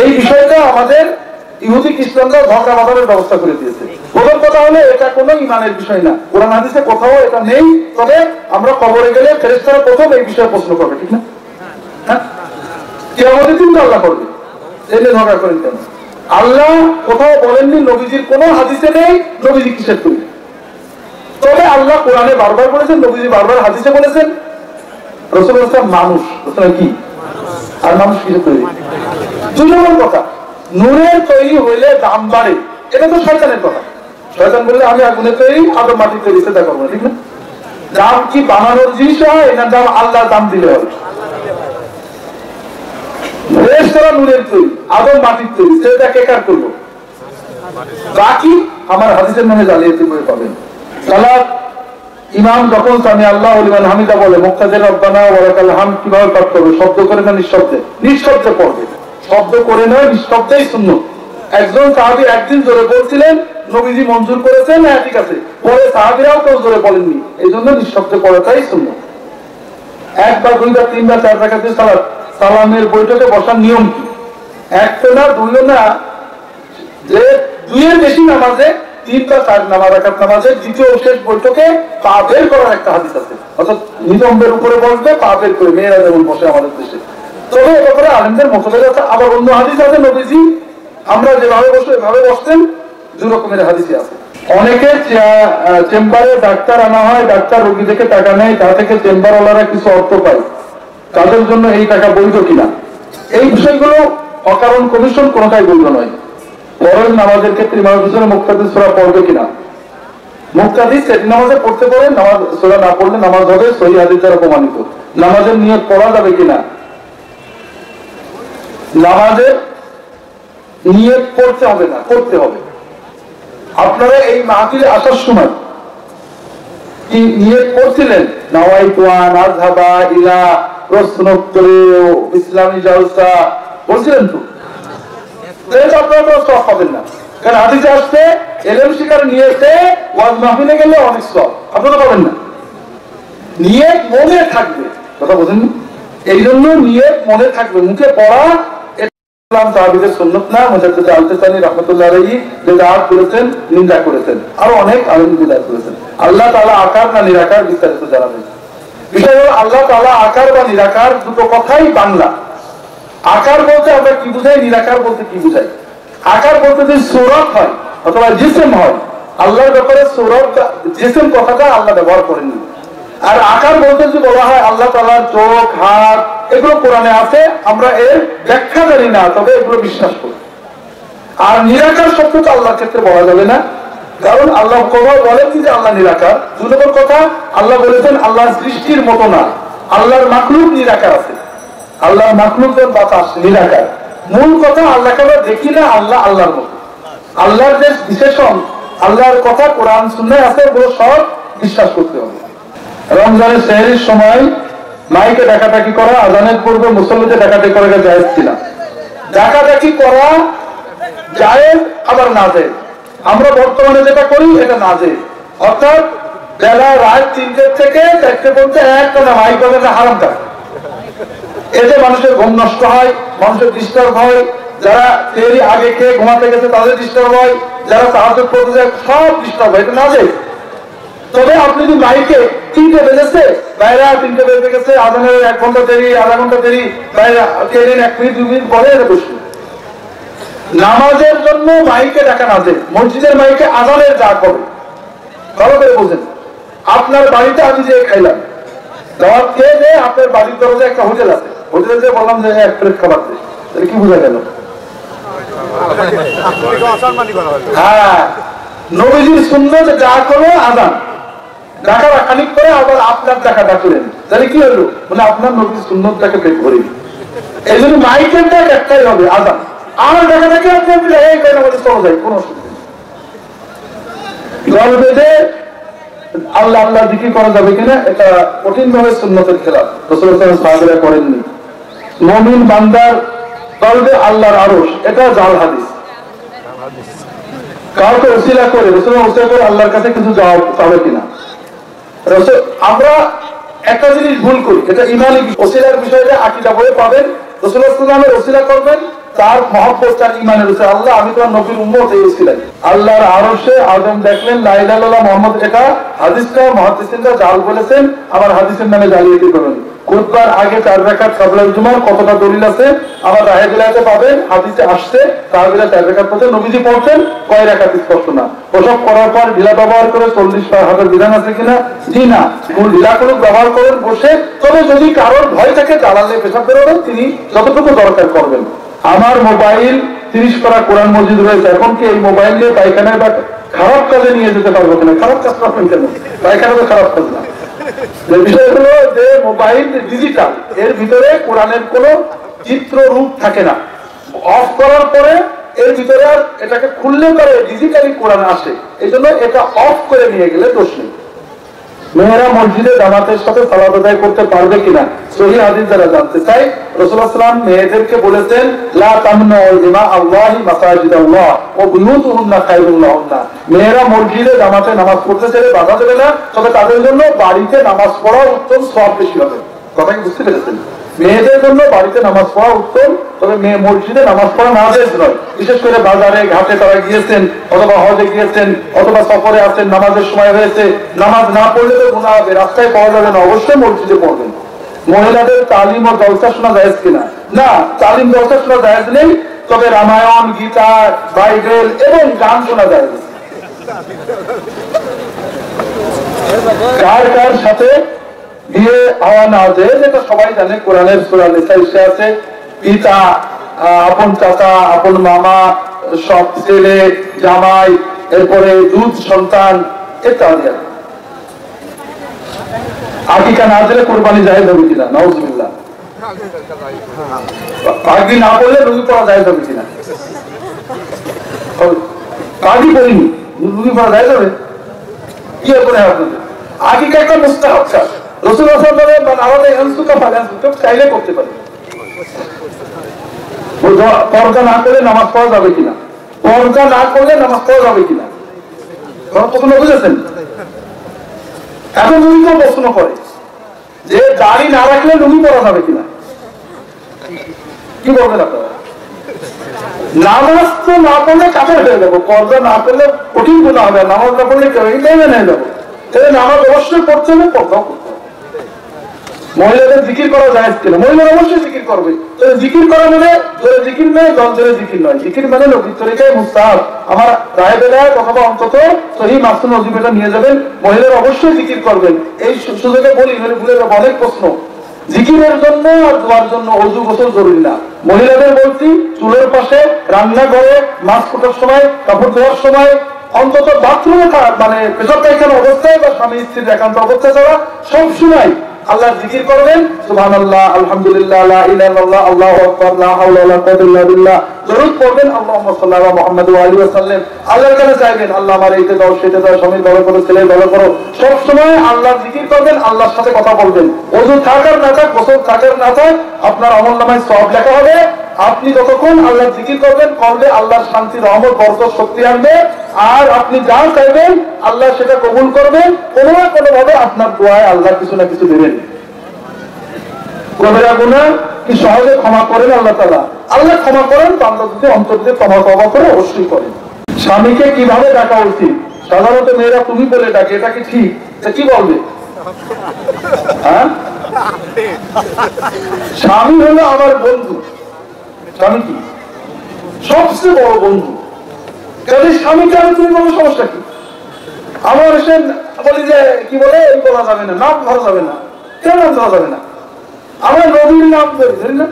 এই বিষয়টা আমাদের ইহুদি খ্রিস্টানরা ঝগড়া বাঁধানোর ব্যবস্থা করে দিয়েছে। প্রথম কথা হলো এটা কোনো ইমানের বিষয় না, কোরআন হাদিসে কোথাও এটা নেই। তবে আমরা কবরে গেলে ফেরেশতারা প্রথম এই বিষয়ে প্রশ্ন করবে, ঠিক না? হ্যাঁ, কিয়ামতের দিন আল্লাহ করবে। এই নিয়ে ঝগড়া করেন কেন? আল্লাহ কোথাও বলেননি, নবীজির কোনো হাদিসে নেই নবীজি কিসের তৈরি। তবে আল্লাহ কোরআনে বারবার বলেছেন, নবীজি বারবার হাদিসে বলেছেন। রাসূলুল্লাহ সাল্লাল্লাহু আলাইহি ওয়াসাল্লাম মানুষ, রাসূল কি? আর মানুষ কিসের তৈরি? 2 নম্বর কথা, নূরের তৈরি হইলে দাম বাড়ে, এটা তো শয়তানের কথা। শয়তান বললে আমি আগুনের তৈরি, আদম মাটির তৈরি, সেটা করবো না, ঠিক না? দাম কি বানানোর জিনিস হয় না দাম আল্লাহ দাম দিলে হবে? ফেরেশতারা নূরের তৈরি, আদম মাটির তৈরি, সেটা কে কার করবো? বাকি আমার হাদিসের নামে জালিয়াতি বই পাবেন। সালাত ইমাম যখন সামি আল্লাহু লিমান হামিদা বলে, মুক্তাদির রব্বানা ওয়া লাকাল হামদ কিভাবে পাঠ করবে? শব্দ করে না নিঃশব্দে? নিঃশব্দে পড়বে। শব্দ করে নয়, নিঃশব্দেই সুন্নাত। একজন সাহাবী একদিন জোরে বলছিলেন, নবীজি মঞ্জুর করেছেন, হ্যাঁ ঠিক আছে। পরে সাহাবীরাও কেউ জোরে বলেননি, এই জন্য নিঃশব্দে পড়াটাই সুন্নাত। 1 বা 2 বা 3 বা 4 রাকাতের সালাত, সালামের বৈঠকে বসার নিয়ম কি? 1 তো না, 2 না, যে 2 এর বেশি নামাজে 3 বা 4 রাকাত নামাজে দ্বিতীয় শেষ বৈঠকে পা বের করার একটা হাদিস আছে। অর্থাৎ নিতম্বের উপরে বসবে, পা বের করে, মেয়েরা যেমন বসে আমাদের দেশে, তবে এ ব্যাপারে আলেমদের মতভেদ আছে। আবার অন্য হাদিস আছে নবীজি আমরা যেভাবে বসবো এভাবে বসতেন, দুই রকমের হাদিসই আছে। অনেকে চেম্বারে ডাক্তার আনা হয়, ডাক্তার রোগী থেকে টাকা নেয়, তা থেকে চেম্বারওয়ালারা কিছু অর্থ পায়, তাদের জন্য এই টাকা বৈধ কিনা? এই বিষয়গুলো অকারণ কমিশন কোনটাই বৈধ নয়। ফরজ নামাজের ক্ষেত্রে ইমামের পিছনে মুক্তাদি সূরা পড়বে কিনা? মুক্তাদি সেটি নামাজে পড়তে পারে, নামাজ সূরা না পড়লে নামাজ হবে সহিহ হাদিস দ্বারা প্রমাণিত। নামাজের নিয়ত পড়া যাবে কিনা? নামাজের নিয়ত পড়তে হবে না, করতে হবে। আপনারা এই মাহফিলে আসার সময় কি নিয়ত করছিলেন? নাওয়াইতু আন আযহাবা ইলা প্রশ্নোত্তরে ইসলামী জালসা বলছিলেন তো? আপনারা তো সওয়াব পাবেন না, কারণ হাদিসে আসছে ইলম শিখার নিয়তে ওয়াজ মাহফিলে গেলে অনেক সওয়াব, আপনারা পাবেন না। নিয়ত মনে থাকবে, কথা বুঝেন? এই জন্য নিয়ত মনে থাকবে, মুখে পড়া ইসলাম সাহাবীদের সুন্নাত না। মুজাদ্দিদ আল-তাসানি রাহমাতুল্লাহ আলাইহি বিদআত করেছেন, নিন্দা করেছেন, আর অনেক আলেম বিদআত করেছেন। আল্লাহ তাআলা আকার না নিরাকার বিস্তারিত জানাবেন। বিষয় হলো আল্লাহ তাআলা আকার বা নিরাকার দুটো কথাই বাংলা। আকার বলতে আমরা কি বুঝাই, নিরাকার বলতে কি বুঝাই? আকার বলতে যদি সূরত হয় অথবা জিসম হয়, আল্লাহর ব্যাপারে সূরত জিসম কথাটা আল্লাহ ব্যবহার করেননি। আর আকার বলতে যদি বলা হয় আল্লাহ তাআলার চোখ, হাত, এগুলো কোরআনে আছে, আমরা এর ব্যাখ্যা জানি না, তবে এগুলো বিশ্বাস করি। আর নিরাকার শব্দটা আল্লাহর ক্ষেত্রে বলা যাবে না, কারণ আল্লাহ কোথাও বলেন যে আল্লাহ নিরাকার। দুই নম্বর কথা, আল্লাহ বলেছেন আল্লাহর সৃষ্টির মতো না, আল্লাহর মাখলুক নিরাকার আছে। আল্লাহর মাখলুকের বাতাস নিরাকার। মূল কথা, আল্লাহকে আমরা দেখি না, আল্লাহ আল্লাহর মতো। আল্লাহর যে বিশেষণ, আল্লাহর কথা কোরআন সুন্নাহয় আছে, ওগুলো সব বিশ্বাস করতে হবে। রমজানের সেহরির সময় মাইকে ডাকাডাকি করা, আজানের পূর্বে মুসল্লিদের ডাকাডাকি করা জায়েজ কিনা? ডাকাডাকি করা জায়েজ, আবার নাজেজ। আমরা বর্তমানে যেটা করি এটা নাজেজ, অর্থাৎ বেলা রাত 3টে থেকে 4টে পর্যন্ত একটা মাইক বাজানো হারাম থাকে। এতে মানুষের ঘুম নষ্ট হয়, মানুষের ডিস্টার্ব হয়, যারা সেহরি আগে খেয়ে ঘুমাতে গেছে তাদের ডিস্টার্ব হয়, যারা তাহাজ্জুদ পড়তে যায় সব ডিস্টার্ব হয়, এটা নাজেজ। তবে আপনি যদি মাইকে 3টে বেজেছে, বাইরে 3টে বেজে গেছে, আজানের 1 ঘন্টা দেরি, আধা ঘন্টা দেরি, বাইরে 1 মিনিট 2 মিনিট পরে এটা বসবে। নামাজের জন্য মাইকে ডাকা নাজেজ, মসজিদের মাইকে আজানের ডাক হবে। ভালো করে বোঝেন। আপনার বাড়িতে আমি যে খাইলাম, দাওয়াত খেয়ে যে আপনার বাড়ির দরজায় একটা হোটেল আছে, হোটেলে যে বললাম যে 1 প্লেট খাবার দেয়, তাহলে কি বোঝা গেল? হ্যাঁ, নবীজির সুন্নাত ডাক হলো আজান। ডাকা খানিক করে আবার আপনার ডাকা ডাকলেন, তাহলে কি হলো? মানে আপনার নবীর সুন্নাতটাকে বের করি। এই জন্য মাইকের ডাক একটাই হবে, আজান। আর ডাকা ডাকে আপনি এই করে আমাদের চলে যায়, কোনো অসুবিধা নেই। দল বেঁধে আল্লাহ আল্লাহ জিকির করা যাবে কিনা, এটা কঠিন ভাবে সুন্নতের খেলাফ, রাসূলুল্লাহ সাল্লাল্লাহু আলাইহি ওয়াসাল্লাম করেননি। মুমিন বান্দার দলবে আল্লাহর আরশ, এটা জাল হাদিস। কাউকে ওসিলা করে, রাসূলুল্লাহ ওসিলা করে আল্লাহর কাছে কিছু জবাব পাবে কিনা? আমরা একটা জিনিস ভুল করি, এটা ইমানি ওসিলার বিষয়টা আকীদা বইয়ে পাবেন। রাসূলুল্লাহ সাল্লাল্লাহু আলাইহি ওয়াসাল্লামের ওসিলা করবেন, তার মহব্বত, তার ঈমানের ওসিলা। আল্লাহ আমি তোমার নবীর উম্মত, এই ওসিলাই আল্লাহর আরশে আদম দেখলেন, লা ইলাহা ইল্লাল্লাহ মুহাম্মদ। এটা হাদিসটা মুহাদ্দিসিনরা জাল বলেছেন, আবার হাদিসের নামে জালিয়াতি করেন। খুতবার আগে 4 রাকাত কাবলাল জুমার কতটা দলিল আছে আমার রাহেবিলাতে পাবেন, হাদিসে আসছে। তাহবিলা 4 রাকাত পড়তে নবীজি পড়তেন, কয় রাকাত স্পষ্ট না। ওসব করার পর ঢিলা ব্যবহার করে 40 হাজার বিধান আছে কিনা? জি না। কোন ঢিলা করে ব্যবহার করেন বসে। তবে যদি কারোর ভয় থাকে জালালে পেশাব বেরোবেন, তিনি যতটুকু দরকার করবেন। আমার মোবাইল 30 পারা কোরআন মসজিদ রয়েছে, এখন কি এই মোবাইল নিয়ে পায়খানায় বা খারাপ কাজে নিয়ে যেতে পারবো কিনা? খারাপ কাজ করবেন কেন? পায়খানা তো খারাপ কাজ না। বিষয় হলো যে মোবাইল ডিজিটাল, এর ভিতরে কোরআনের কোন চিত্র রূপ থাকে না। অফ করার পরে এর ভিতরে আর এটাকে খুললে পরে ডিজিটালি কোরআন আসে, এই জন্য এটা অফ করে নিয়ে গেলে দোষ নেই। মেয়েরা মসজিদে জামাতের সাথে সালাত আদায় করতে পারবে কিনা? সহিহ হাদিস যারা জানতে চাই, রাসূলুল্লাহ সাল্লাল্লাহু আলাইহি ওয়াসাল্লাম মেয়েদেরকে বলেছেন, লা তামনু ইমা আল্লাহি মাসাজিদাল্লাহ ওয়া বুয়ুতুহুন্না খায়রুল লাহুন্না। মেয়েরা মসজিদে জামাতে নামাজ পড়তে চাইলে বাধা দেবে না, তবে তাদের জন্য বাড়িতে নামাজ পড়া উত্তম, সওয়াব বেশি হবে। কথা কি বুঝতে পেরেছেন? মেয়েদের জন্য বাড়িতে নামাজ পড়া উত্তম, তবে মেয়ে মসজিদে নামাজ পড়া নাজায়েজ নয়। বিশেষ করে বাজারে ঘাটে তারা গিয়েছেন, অথবা হজে গিয়েছেন, অথবা সফরে আছেন, নামাজের সময় হয়েছে, নামাজ না পড়লে তো গুনাহ হবে, রাস্তায় পাওয়া যাবে না, অবশ্যই মসজিদে পড়বেন। মহিলাদের তালিম ও জলসা শোনা জায়েজ কিনা? না, তালিম জলসা শোনা জায়েজ নেই, তবে রামায়ণ, গীতা, বাইবেল এবং গান শোনা জায়েজ। কার কার সাথে বিয়ে হওয়া না যায় যেটা সবাই জানে, কোরআনের সূরা নিসা আছে, পিতা, আপন চাচা, আপন মামা, সব ছেলে, জামাই, এরপরে দুধ সন্তান ইত্যাদি। আকিকা না দিলে কোরবানি জায়েজ হবে কিনা? নাউজুবিল্লাহ। পাগড়ি না পড়লে রুগী পড়া জায়েজ হবে কিনা? পাগড়ি পড়িনি, রুগী পড়া জায়েজ হবে? কি করে আপনাদের? আকিকা একটা মুস্তাহাব কাজ। রাসূলুল্লাহ সাল্লাল্লাহু আলাইহি ওয়াসাল্লাম বলেন আমাদের আনসুকা ফালানসুকা চাইলে করতে পারে। পর্দা না করে নামাজ পড়া যাবে কিনা? পর্দা না করলে নামাজ পড়া যাবে কিনা? প্রশ্ন বুঝেছেন? এখন যদি কেউ প্রশ্ন করে যে দাড়ি না রাখলে লুঙ্গি পরা যাবে কিনা, কি বলবেন আপনারা? নামাজ তো না পড়লে কাফের হয়ে যাবো, পর্দা না করলে কঠিন গুনাহ হবে, নামাজ না পড়লে কেউ নিয়ে যাবো। তাহলে নামাজ অবশ্যই পড়তে হবে, পর্দাও করতে হবে। মহিলাদের জিকির করা জায়েজ কিনা? মহিলারা অবশ্যই জিকির করবে। জিকির করা মানে জোরে জিকির নয়, দল জোরে জিকির নয়। জিকির মানে নবীর তরিকায় মুস্তাহাব। আমার রায় বেলায় অথবা অন্তত সহিহ মাসনুন ওয়াজিবটা নিয়ে যাবেন। মহিলারা অবশ্যই জিকির করবেন। এই সুযোগে বলি, ভুলে যাবো, অনেক প্রশ্ন। জিকিরের জন্য আর দোয়ার জন্য ওযু গোসল জরুরি না। মহিলাদের বলছি চুলের পাশে, রান্নাঘরে, মাছ কাটার সময়, কাপড় ধোয়ার সময়, অন্তত বাথরুমে মানে পেশাব পায়খানা অবস্থায় বা স্বামী স্ত্রীর একান্ত অবস্থায় ছাড়া সব সময় আল্লাহর জিকির করবেন। সুবহানাল্লাহ, আলহামদুলিল্লাহ, লা ইলাহা ইল্লাল্লাহ, আল্লাহু আকবার, লা হাওলা ওয়ালা কুওয়াতা ইল্লা বিল্লাহ। দরুদ পড়বেন, আল্লাহুম্মা সাল্লি আলা মুহাম্মাদ ওয়া আলিহি ওয়া সাল্লাম। আল্লাহর কাছে চাইবেন, আল্লাহ আমার এইটা দাও, সেটা দাও, স্বামী ভালো করো, ছেলে ভালো করো। সব সময় আল্লাহর জিকির করবেন, আল্লাহর সাথে কথা বলবেন। ওযু থাকার না থাক, গোসল থাকার না থাক, আপনার আমলনামায় সওয়াব লেখা হবে। আপনি যতক্ষণ আল্লাহর জিকির করবেন, করলে আল্লাহর শান্তি, রহমত, বরকত, শক্তি আনবে। আর আপনি যা চাইবেন আল্লাহ সেটা কবুল করবেন। কোনো না কোনো ভাবে আপনার দোয়ায় আল্লাহ কিছু না কিছু দেবেন। কবিরা গুনাহ কি সহজে ক্ষমা করেন আল্লাহ তাআলা? আল্লাহ ক্ষমা করেন, বান্দা যদি অন্তর দিয়ে তওবা করে অবশ্যই করেন। স্বামীকে কিভাবে ডাকা উচিত? সাধারণত মেয়েরা তুমি বলে ডাকে, এটা কি ঠিক? এটা কি বলবে? হ্যাঁ, স্বামী হলো আমার বন্ধু। স্বামী কি সবচেয়ে বড় বন্ধু। কাজে স্বামীকে আমি তুমি বলবো, সমস্যা কি? আমার এসে বলি যে কি বলে এই বলা যাবে না, নাম ধরা যাবে না। কেন নাম ধরা যাবে না? আমার নবীর নাম ধরি না,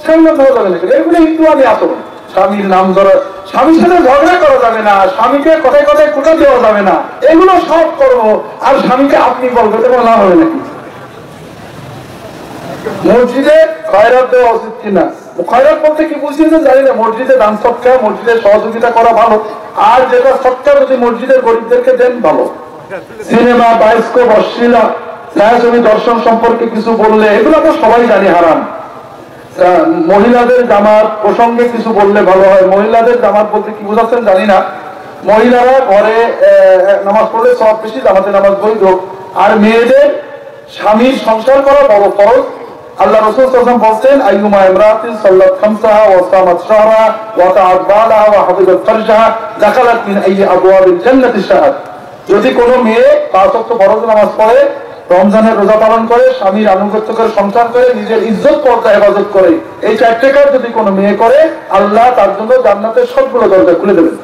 স্বামীর নাম ধরা যাবে না। এগুলো একটু আমি আসবো। স্বামীর নাম ধরা, স্বামীর সাথে ঝগড়া করা যাবে না, স্বামীকে কথায় কথায় কোটা দেওয়া যাবে না। এগুলো সব করবো, আর স্বামীকে আপনি বলবো, এটা না হবে নাকি? মসজিদে খয়রাত দেওয়া উচিত কিনা? খয়রাত বলতে কি বুঝিয়েছে জানি না। মসজিদে দান সৎকার, মসজিদে সহযোগিতা করা ভালো। আর যেটা সৎকার যদি মসজিদের গরিবদেরকে দেন ভালো। সিনেমা, বায়োস্কোপ, অশ্লীল ছায়াছবি দর্শন সম্পর্কে কিছু বললে এগুলো তো সবাই জানি হারাম। মহিলাদের জামাত প্রসঙ্গে কিছু বললে ভালো হয়। মহিলাদের জামাত বলতে কি বোঝাচ্ছেন জানি না। মহিলারা ঘরে নামাজ পড়লে সব বেশি, জামাতে নামাজ বৈধ। আর মেয়েদের স্বামীর সংসার করা বড় ফরজ। আল্লাহ রাসূল সাল্লাল্লাহু আলাইহি ওয়াসাল্লাম বলেন, আইয়ুমা ইমরাতিন সাল্লাত খামসাহা ওয়া সামাত শাহরাহা ওয়া তাআত বালাহা ওয়া হাফিজাত ফারজাহা দাখালাত মিন আইয়ি আবওয়াবিল জান্নাতি শাহাদ। যদি কোনো মেয়ে পাঁচ ওয়াক্ত ফরজ নামাজ পড়ে, রমজানের রোজা পালন করে, স্বামীর আনুগত্য করে, সংসার করে, নিজের ইজ্জত পর্দা হেফাজত করে, এই চারটে কাজ যদি কোনো মেয়ে করে, আল্লাহ তার জন্য জান্নাতের সবগুলো দরজা খুলে দেবেন।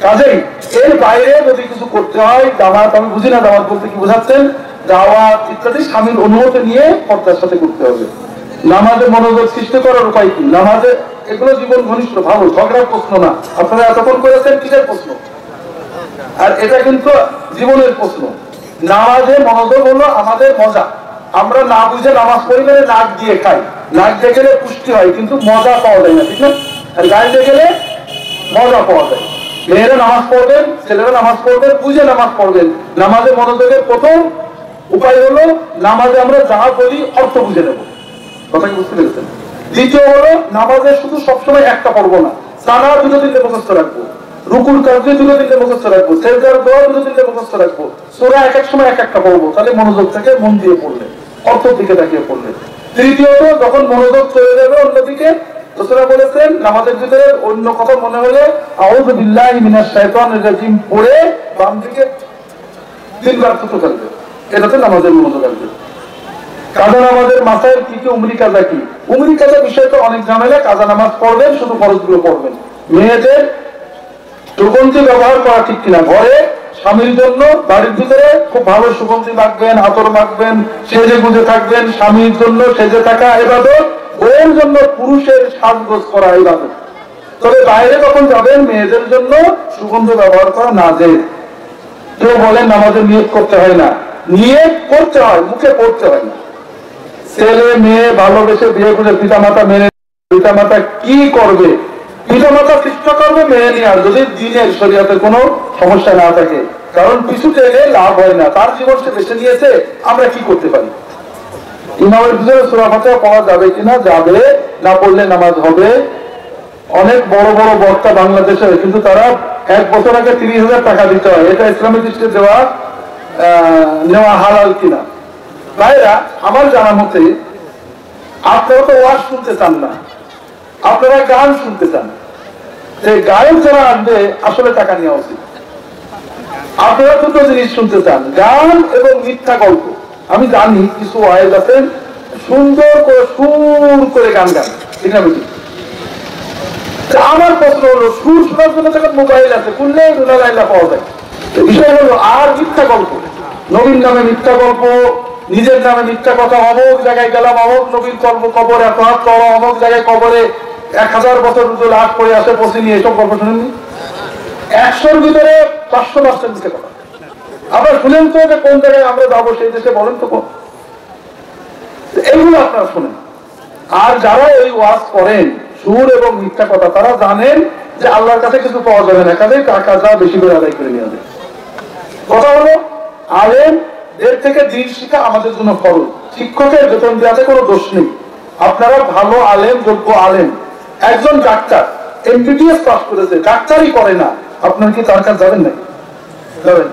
কাজেই এর বাইরে যদি কিছু করতে হয়, দাওয়াত, আমি বুঝি না দাওয়াত বলতে কি বোঝাচ্ছেন, দাওয়াত ইত্যাদি স্বামীর অনুমতি নিয়ে পর্দার সাথে করতে হবে। নামাজে মনোযোগ সৃষ্টি করার উপায় কি? নামাজে এগুলো জীবন ঘনিষ্ঠ, ভালো, ঝগড়ার প্রশ্ন না। আপনারা এতক্ষণ করেছেন কিসের প্রশ্ন? আর এটা কিন্তু জীবনের প্রশ্ন। নামাজে মনোযোগ হলো আমাদের মজা। আমরা না বুঝে নামাজ পড়ি, মানে নাক দিয়ে খাই। নাক দিয়ে গেলে পুষ্টি হয়, কিন্তু মজা পাওয়া যায় না, ঠিক না? আর গায়ে দিয়ে গেলে মজা পাওয়া যায়। মেয়েরা নামাজ পড়বেন, ছেলেরা নামাজ পড়বেন, বুঝে নামাজ পড়বেন। নামাজে মনোযোগের প্রথম উপায় হলো নামাজে আমরা যা বলি অর্থ বুঝে নেব। কথা কি বুঝতে পেরেছেন? দ্বিতীয় হলো নামাজে শুধু সবসময় একটা পড়বো না, সানা দুটো দিলে মুখস্থ রাখবো, রুকুর কাজ দুটো দিলে মুখস্থ রাখবো, সেজদার দোয়া দুটো দিলে মুখস্থ রাখবো, সূরা এক এক সময় এক একটা পড়বো। তাহলে মনোযোগ থেকে মন দিয়ে পড়লে, অর্থের দিকে তাকিয়ে পড়লে। তৃতীয়ত, যখন মনোযোগ চলে যাবে অন্যদিকে, রাসূল বলেছেন নামাজের ভিতরে অন্য কথা মনে হলে আউযু বিল্লাহি মিনাশ শাইতানির রাজিম পড়ে বাম দিকে তিনবার থুতু ফেলবে। এটাতে নামাজের মনোযোগ আসবে। কাজা নামাজের মাসাইল কি কি, উমরি কাজা কি? উমরি কাজা বিষয়টা অনেক ঝামেলা। কাজা নামাজ পড়বেন, শুধু ফরজগুলো পড়বেন। মেয়েদের সুগন্ধি ব্যবহার করা ঠিক কিনা, ঘরে স্বামীর জন্য বাড়ির ভিতরে খুব ভালো সুগন্ধি মাখবেন, আতর মাখবেন, সেজে গুজে থাকবেন। স্বামীর জন্য সেজে থাকা ইবাদত, বউয়ের জন্য পুরুষের সাজগোজ করা ইবাদত। তবে বাইরে যখন যাবেন মেয়েদের জন্য সুগন্ধি ব্যবহার করা নাজেজ। কেউ বলেন নামাজের নিয়ত করতে হয় না, নিয়ত করতে হয়, মুখে পড়তে হয় না। ছেলে মেয়ে ভালোবেসে বিয়ে করে পিতামাতা মেনে, পিতামাতা কি করবে? পিতামাতা চেষ্টা করবে মেনে নেওয়ার, যদি দিনের শরীয়তের কোনো সমস্যা না থাকে। কারণ পিছু চাইলে লাভ হয় না, তার জীবন সে বেছে নিয়েছে, আমরা কি করতে পারি? ইমামের ভিতরে সূরা ফাতিহা পড়া যাবে কিনা? যাবে, না পড়লে নামাজ হবে। অনেক বড় বড় বক্তা বাংলাদেশে, কিন্তু তারা 1 বছর আগে 30,000 টাকা দিতে হয়। এটা ইসলামের দৃষ্টিতে নেওয়া হালাল কিনা? ভাইরা, আমার জানা মতে আপনারা তো ওয়াজ শুনতে চান না, আপনারা গান শুনতে চান। সেই গায়ক যারা আনবে আসলে টাকা নেওয়া উচিত। আপনারা দুটো জিনিস শুনতে চান, গান এবং মিথ্যা গল্প। আমি জানি কিছু ওয়াইজ আছেন সুন্দর করে সুর করে গান গান, ঠিক না? আমার প্রশ্ন হলো, সুর শোনার জন্য যখন মোবাইল আছে, খুললে রুনালাইলা পাওয়া যায়। বিষয় হলো আর মিথ্যা গল্প, নবীর নামে মিথ্যা গল্প, নিজের নামে মিথ্যা কথা। অমুক জায়গায় গেলাম, অমুক নবীর কবরে এত হাত করো, অমুক জায়গায় কবরে 1000 বছর লাশ পড়ে আসে, পৌঁছে নিয়ে, এসব গল্প শুনেননি? 100-র ভিতরে 500% মিথ্যা কথা। আবার শুনেন তো যে কোন জায়গায় আমরা যাবো সেই দেশে, বলেন তো কোন? এইগুলো আপনারা শুনেন। আর যারা এই ওয়াজ করেন সুর এবং মিথ্যা কথা, তারা জানেন যে আল্লাহর কাছে কিছু পাওয়া যাবে না, কাজে টাকা বেশি করে আদায় করে নিয়ে যাবে। কথা হলো, আলেম এর থেকে দিন শিক্ষা আমাদের জন্য ফরজ। শিক্ষকের বেতন দেওয়াতে কোনো দোষ নেই। আপনারা ভালো আলেম, যোগ্য আলেম। একজন ডাক্তার MBBS পাস করেছে, ডাক্তারই করে না, আপনার কি তার কাছে যাবেন না? যাবেন।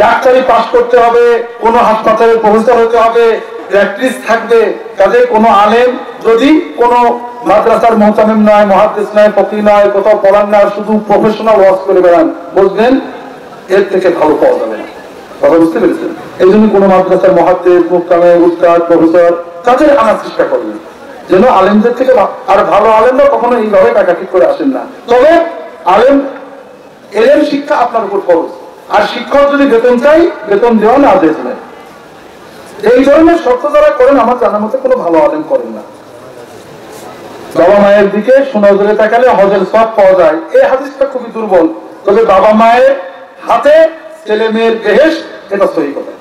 ডাক্তারি পাস করতে হবে, কোন হাসপাতালের প্রফেসর হতে হবে, প্র্যাকটিস থাকবে। কাজে কোনো আলেম যদি কোনো মাদ্রাসার মুহতামিম নয়, মুহাদ্দিস নয়, ফকিহ নয়, কোথাও পড়ান না, শুধু প্রফেশনাল ওয়াজ করে বেড়ান, বুঝবেন এর থেকে ভালো পাওয়া যাবে না। কথা বুঝতে পেরেছেন? এই জন্য কোনো মাদ্রাসার মুহাদ্দিস, মুহতামিম, উস্তাদ, প্রফেসর তাদের আনার চেষ্টা করবেন, যেন আলেমদের থেকে। আর ভালো আলেমরা কখনো এইভাবে টাকা ঠিক করে আসেন না। তবে আলেম এলেম শিক্ষা আপনার উপর খরচ। আর শিক্ষক যদি বেতন চাই, বেতন দেওয়া না দিয়েছিলেন। এই ধরনের শর্ত যারা করেন, আমার জানার মতে কোনো ভালো আলেম করেন না। বাবা মায়ের দিকে সুনজরে তাকালে হজের সওয়াব পাওয়া যায়, এই হাদিসটা খুবই দুর্বল। তবে বাবা মায়ের হাতে ছেলে মেয়ের বেহেশত, এটা সহি কথা।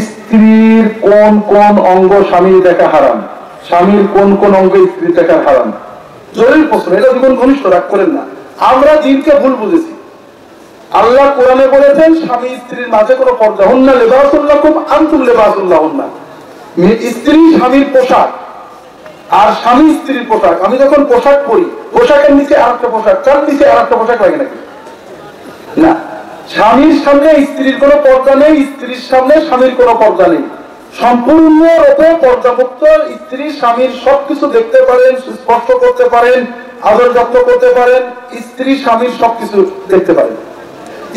স্ত্রীর কোন কোন অঙ্গ স্বামীর দেখা হারাম, স্বামীর কোন কোন অঙ্গ স্ত্রীর দেখা হারাম? জরুরি প্রশ্ন, এটা জীবন ঘনিষ্ঠ, রাগ করেন না। আমরা দিনকে ভুল বুঝেছি। আল্লাহ কোরআনে বলেছেন স্বামী স্ত্রীর মাঝে কোনো পর্দা, হুন্না লিবাসুল লাকুম আনতুম লিবাসুল লাহুন্না। স্ত্রী স্বামীর পোশাক আর স্বামী স্ত্রীর পোশাক। আমি যখন পোশাক পরি, পোশাকের নিচে আরেকটা পোশাক, তার নিচে আরেকটা পোশাক লাগে নাকি? না। স্বামীর সামনে স্ত্রীর কোনো পর্দা নেই, স্ত্রীর সামনে স্বামীর কোনো পর্দা নেই। সম্পূর্ণরূপে পর্দামুক্ত। স্ত্রী স্বামীর সবকিছু দেখতে পারেন, স্পর্শ করতে পারেন, আদর যত্ন করতে পারেন, স্ত্রী স্বামীর সবকিছু দেখতে পারেন।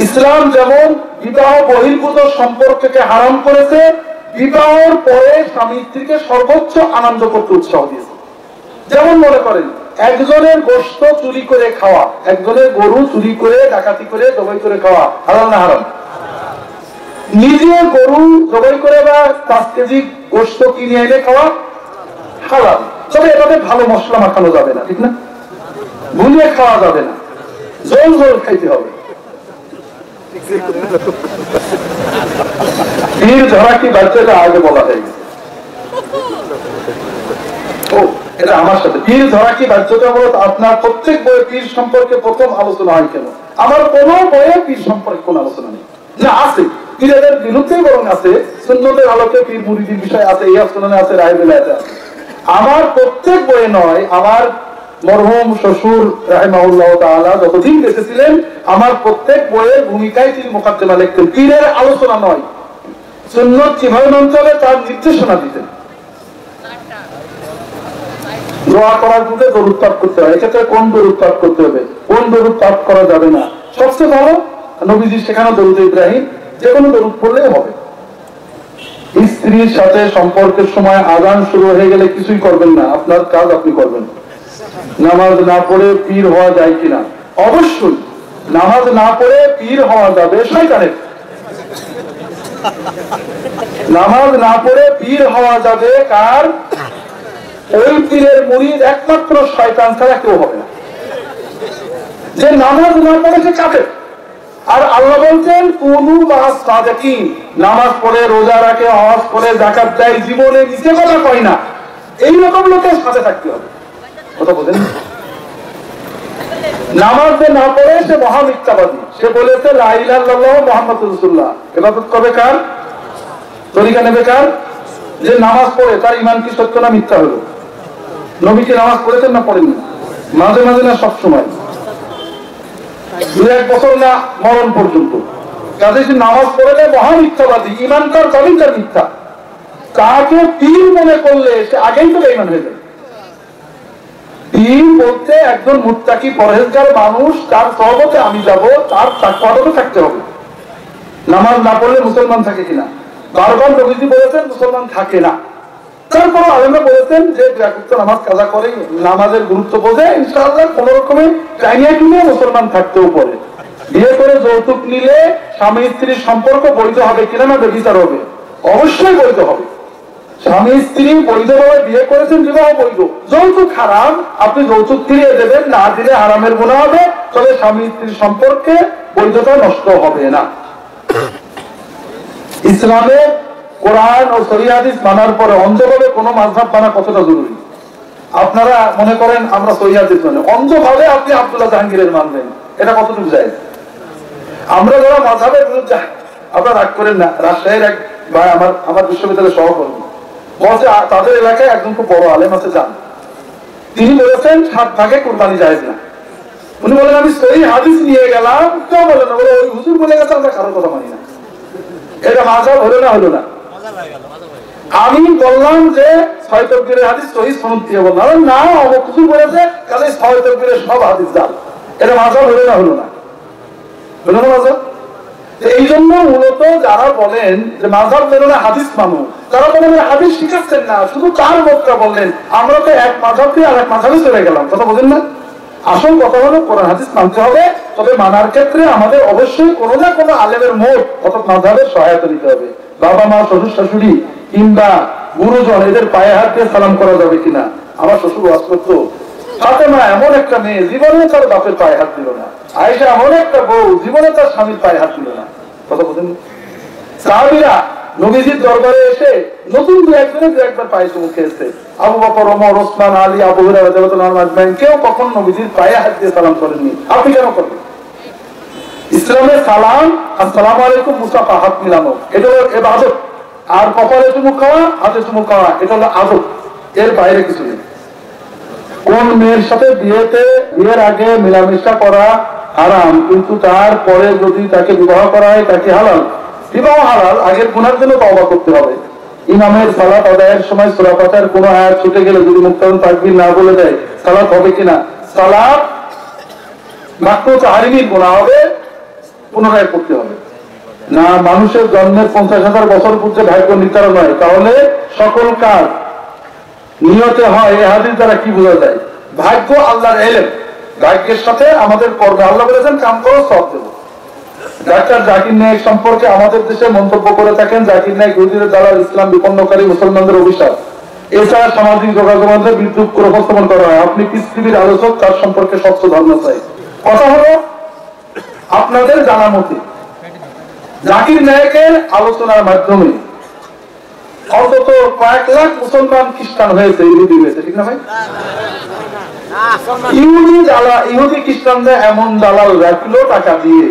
ইসলাম যেমন বিবাহ বহির্ভূত সম্পর্ককে হারাম করেছে, বিবাহের পরে স্বামী স্ত্রীকে সর্বোচ্চ আনন্দ করতে উৎসাহ দিয়েছে। যেমন মনে করেন একজনের গোশত চুরি করে খাওয়া, একজনের গরু চুরি করে, ডাকাতি করে, জবাই করে খাওয়া হালাল না হারাম? নিজে গরু জবাই করে বা 5 কেজি গোশত কিনে এনে খাওয়া হালাল। তবে এভাবে ভালো মশলা মাখানো যাবে না, ঠিক না? ভুলিয়ে খাওয়া যাবে না, জল জল খাইতে হবে। পীর ধরা কি বাচ্চাটা আগে বলা যায়? ও, এটা আমার সাথে পীর ধরা কি বাধ্যতামূলক? আপনার প্রত্যেক বইয়ে পীর সম্পর্কে প্রথম আলোচনা হয় কেন? আমার কোন বইয়ে পীর সম্পর্কে কোন আলোচনা নেই। না, আছে, পীরের বিরুদ্ধেই বরং আছে, সুন্নতের আলোকে পীর মুরিদির বিষয় আছে, এই আলোচনা আছে, রায় বেলায়েতে আছে। আমার প্রত্যেক বইয়ে নয়। আমার মরহুম শ্বশুর রাহিমাহুল্লাহ তাআলা যতদিন বেঁচে ছিলেন, আমার প্রত্যেক বইয়ের ভূমিকায় তিনি মুকাদ্দিমা লিখতেন, পীরের আলোচনা নয়। সুন্নত কিভাবে মানতে হবে তার নির্দেশনা দিতেন। দোয়া করার পূর্বে দরুদ পাঠ করতে হয়। এক্ষেত্রে কোন দরুদ পাঠ করতে হবে, কোন দরুদ পাঠ করা যাবে না, সবচেয়ে ভালো নবীজি শেখানো দরুদ ইব্রাহিম, যে কোনো দরুদ পড়লেই হবে। স্ত্রীর সাথে সম্পর্কের সময় আযান শুরু হয়ে গেলে কিছুই করবেন না, আপনার কাজ আপনি করবেন। নামাজ না পড়ে পীর হওয়া যায় কিনা? অবশ্যই নামাজ না পড়ে পীর হওয়া যাবে শয়তানের। নামাজ না পড়ে পীর হওয়া যাবে কার? ওই পীরের মুরিদ একমাত্র শয়তান ছাড়া কেউ হবে না। যে নামাজ না পড়ে সে কাফের। আর আল্লাহ বলছেন কুনু মা'আস সাদিকিন, নামাজ পড়ে রোজা রাখে হজ করে যাকাত দেয়, জীবনে মিথ্যে কথা কয় না, এই রকম লোকের সাথে থাকতে হবে। কথা বলেন, নামাজ যে না পড়ে সে মহা মিথ্যাবাদী। সে বলেছে লা ইলাহা ইল্লাল্লাহ মুহাম্মাদুর রাসূলুল্লাহ। ইবাদত করবে কার? তরিকা নেবে কার? যে নামাজ পড়ে তার ঈমান কি সত্য না মিথ্যা হলো? নবী কি নামাজ পড়েছেন না পড়েননি? মাঝে মাঝে না সব সময়? 2-1 বছর না মরণ পর্যন্ত? কাজে সে নামাজ পড়লে মহা মিথ্যাবাদী, ঈমান তার জমিনটার মিথ্যা। তাকে পীর মনে করলে সে আগেই তো বেঈমান হয়ে যাবে। পীর বলতে একজন মুত্তাকি পরহেজগার মানুষ, তার সহবতে আমি যাব, তার তাকওয়াতে থাকতে হবে। নামাজ না পড়লে মুসলমান থাকে কিনা? বারবার নবীজি বলেছেন মুসলমান থাকে না। তারপর আলেমরা বলেছেন যে নামাজ কাজা করে নামাজের গুরুত্ব বোঝে, ইনশাআল্লাহ কোন রকমে টাইনিয়ে টুনিয়ে মুসলমান থাকতেও পারে। বিয়ে করে যৌতুক নিলে স্বামী স্ত্রীর সম্পর্ক বৈধ হবে কিনা না বেবিচার হবে? অবশ্যই বৈধ হবে। স্বামী স্ত্রী বৈধভাবে বিয়ে করেছেন, বিবাহ বৈধ। যৌতুক হারাম, আপনি যৌতুক ফিরিয়ে দেবেন, না দিলে হারামের গুনাহ হবে, তবে স্বামী স্ত্রীর সম্পর্কে বৈধতা নষ্ট হবে না। ইসলামে কোরআন ও শরীয়ত হাদিস মানার পরে অন্ধভাবে কোন মাযহাব মানা কতটা জরুরি? আপনারা মনে করেন আমরা শরীয়ত হাদিস মানে, অন্ধভাবে আপনি আব্দুল্লাহ জাহাঙ্গীরের মানবেন, এটা কতটুকু যায়? আমরা যারা মাযহাবের বিরুদ্ধে, আপনারা রাগ করেন না, রাজশাহীর এক ভাই আমার বিশ্ববিদ্যালয়ের সহকর্মী বলছে তাদের এলাকায় একজন খুব বড় আলেম আছে যান, তিনি বলেছেন 7 ভাগে কুরবানি জায়েজ না। উনি বলেন আমি সহিহ হাদিস নিয়ে গেলাম, কেউ বলে না, বলে ওই হুজুর বলে গেছে, আমরা কারো কথা মানি না। এটা মাযহাব হলো না? হলো না? আমি বললাম যে 6 তাকবীরের হাদিস সহিহ সনদ দিয়ে বললাম, না অমুক হুজুর বলেছে কাজে 6 তাকবীরের সব হাদিস জাল। এটা মাযহাব হলো না? হলো না? হলো না মাযহাব? এই জন্য মূলত যারা বলেন যে মাযহাব হলো না হাদিস মানো, তারা বলেন হাদিস শিখাচ্ছেন না, শুধু তার মতটা বললেন, আমরা তো এক মাযহাব থেকে আরেক মাযহাবে চলে গেলাম। কথা বলেন না? আসল কথা হলো কোরআন হাদিস মানতে হবে, তবে মানার ক্ষেত্রে আমাদের অবশ্যই কোনো না কোনো আলেমের মত অর্থাৎ মাযহাবের সহায়তা নিতে হবে। বাবা মা শ্বশুর শাশুড়ি কিংবা গুরুজন এদের পায়ে হাত দিয়ে সালাম করা যাবে কিনা? আমার শ্বশুর ওয়াজ করতো, ফাতেমা এমন একটা মেয়ে জীবনে তার বাপের পায়ে হাত দিল না, আয়েশা এমন একটা বউ জীবনে তার স্বামীর পায়ে হাত দিল না। কথা বলেন, সাহাবীরা নবীজির দরবারে এসে নতুন দু একবার পায়ে চুমু খেয়েছে। আবু বকর, ওমর, ওসমান, আলী, আবু হুরায়রা রাদিয়াল্লাহু আনহুম আজমাইন কেউ কখন নবীজির পায়ে হাত দিয়ে সালাম করেননি। আপনি কেন করবেন? ইসলামের সালাম আসসালামু আলাইকুম মুসাফা, হাত মিলানো, এটা হলো ইবাদত। আর কপালে চুমু খাওয়া, হাতে চুমু খাওয়া, এটা হলো আদব, এর বাইরে কিছু নেই। কোন মেয়ের সাথে বিয়ের আগে মেলামেশা করা হারাম, কিন্তু তারপরে যদি তাকে বিবাহ করা হয় তাকে হালাল। বিবাহ হালাল, আগের গুনার জন্য তওবা করতে হবে। ইমামের সালাত আদায়ের সময় সূরা ফাতিহার কোনো আয়াত ছুটে গেলে যদি মুক্তাদিন তাকবীর না বলে দেয়, সালাত হবে কিনা? সালাত মাকরুহ তাহরিমির গুনাহ হবে, পুনরায় পড়তে হবে না। মানুষের জন্মের 50,000 বছর পূর্বে ভাগ্য নির্ধারণ হয়, তাহলে সকল কাজ নিয়তে হয়। এই হাদিস দ্বারা কি বোঝা যায়? ভাগ্য আল্লাহর ইলম, ভাগ্যের সাথে আমাদের কর্ম। আল্লাহ বলেছেন কাম করো সব দেব। ডাক্তার জাকির নায়েক সম্পর্কে আমাদের দেশে মন্তব্য করে থাকেন, জাকির নায়েক ইহুদিদের দালাল, ইসলাম বিপন্নকারী, মুসলমানদের অভিশাপ। এছাড়া সামাজিক যোগাযোগ মাধ্যমে বিদ্রুপ করে উপস্থাপন করা হয়। আপনি পৃথিবীর আলোচক, তার সম্পর্কে স্বচ্ছ ধারণা চাই। কথা হলো আপনাদের জানা মতে জাকির নায়েকের আলোচনার মাধ্যমে অন্তত কয়েক লাখ মুসলমান খ্রিস্টান হয়েছে, ইহুদি হয়েছে, ঠিক না ভাই? ইহুদি খ্রিস্টানদের এমন দালাল রাখলো টাকা দিয়ে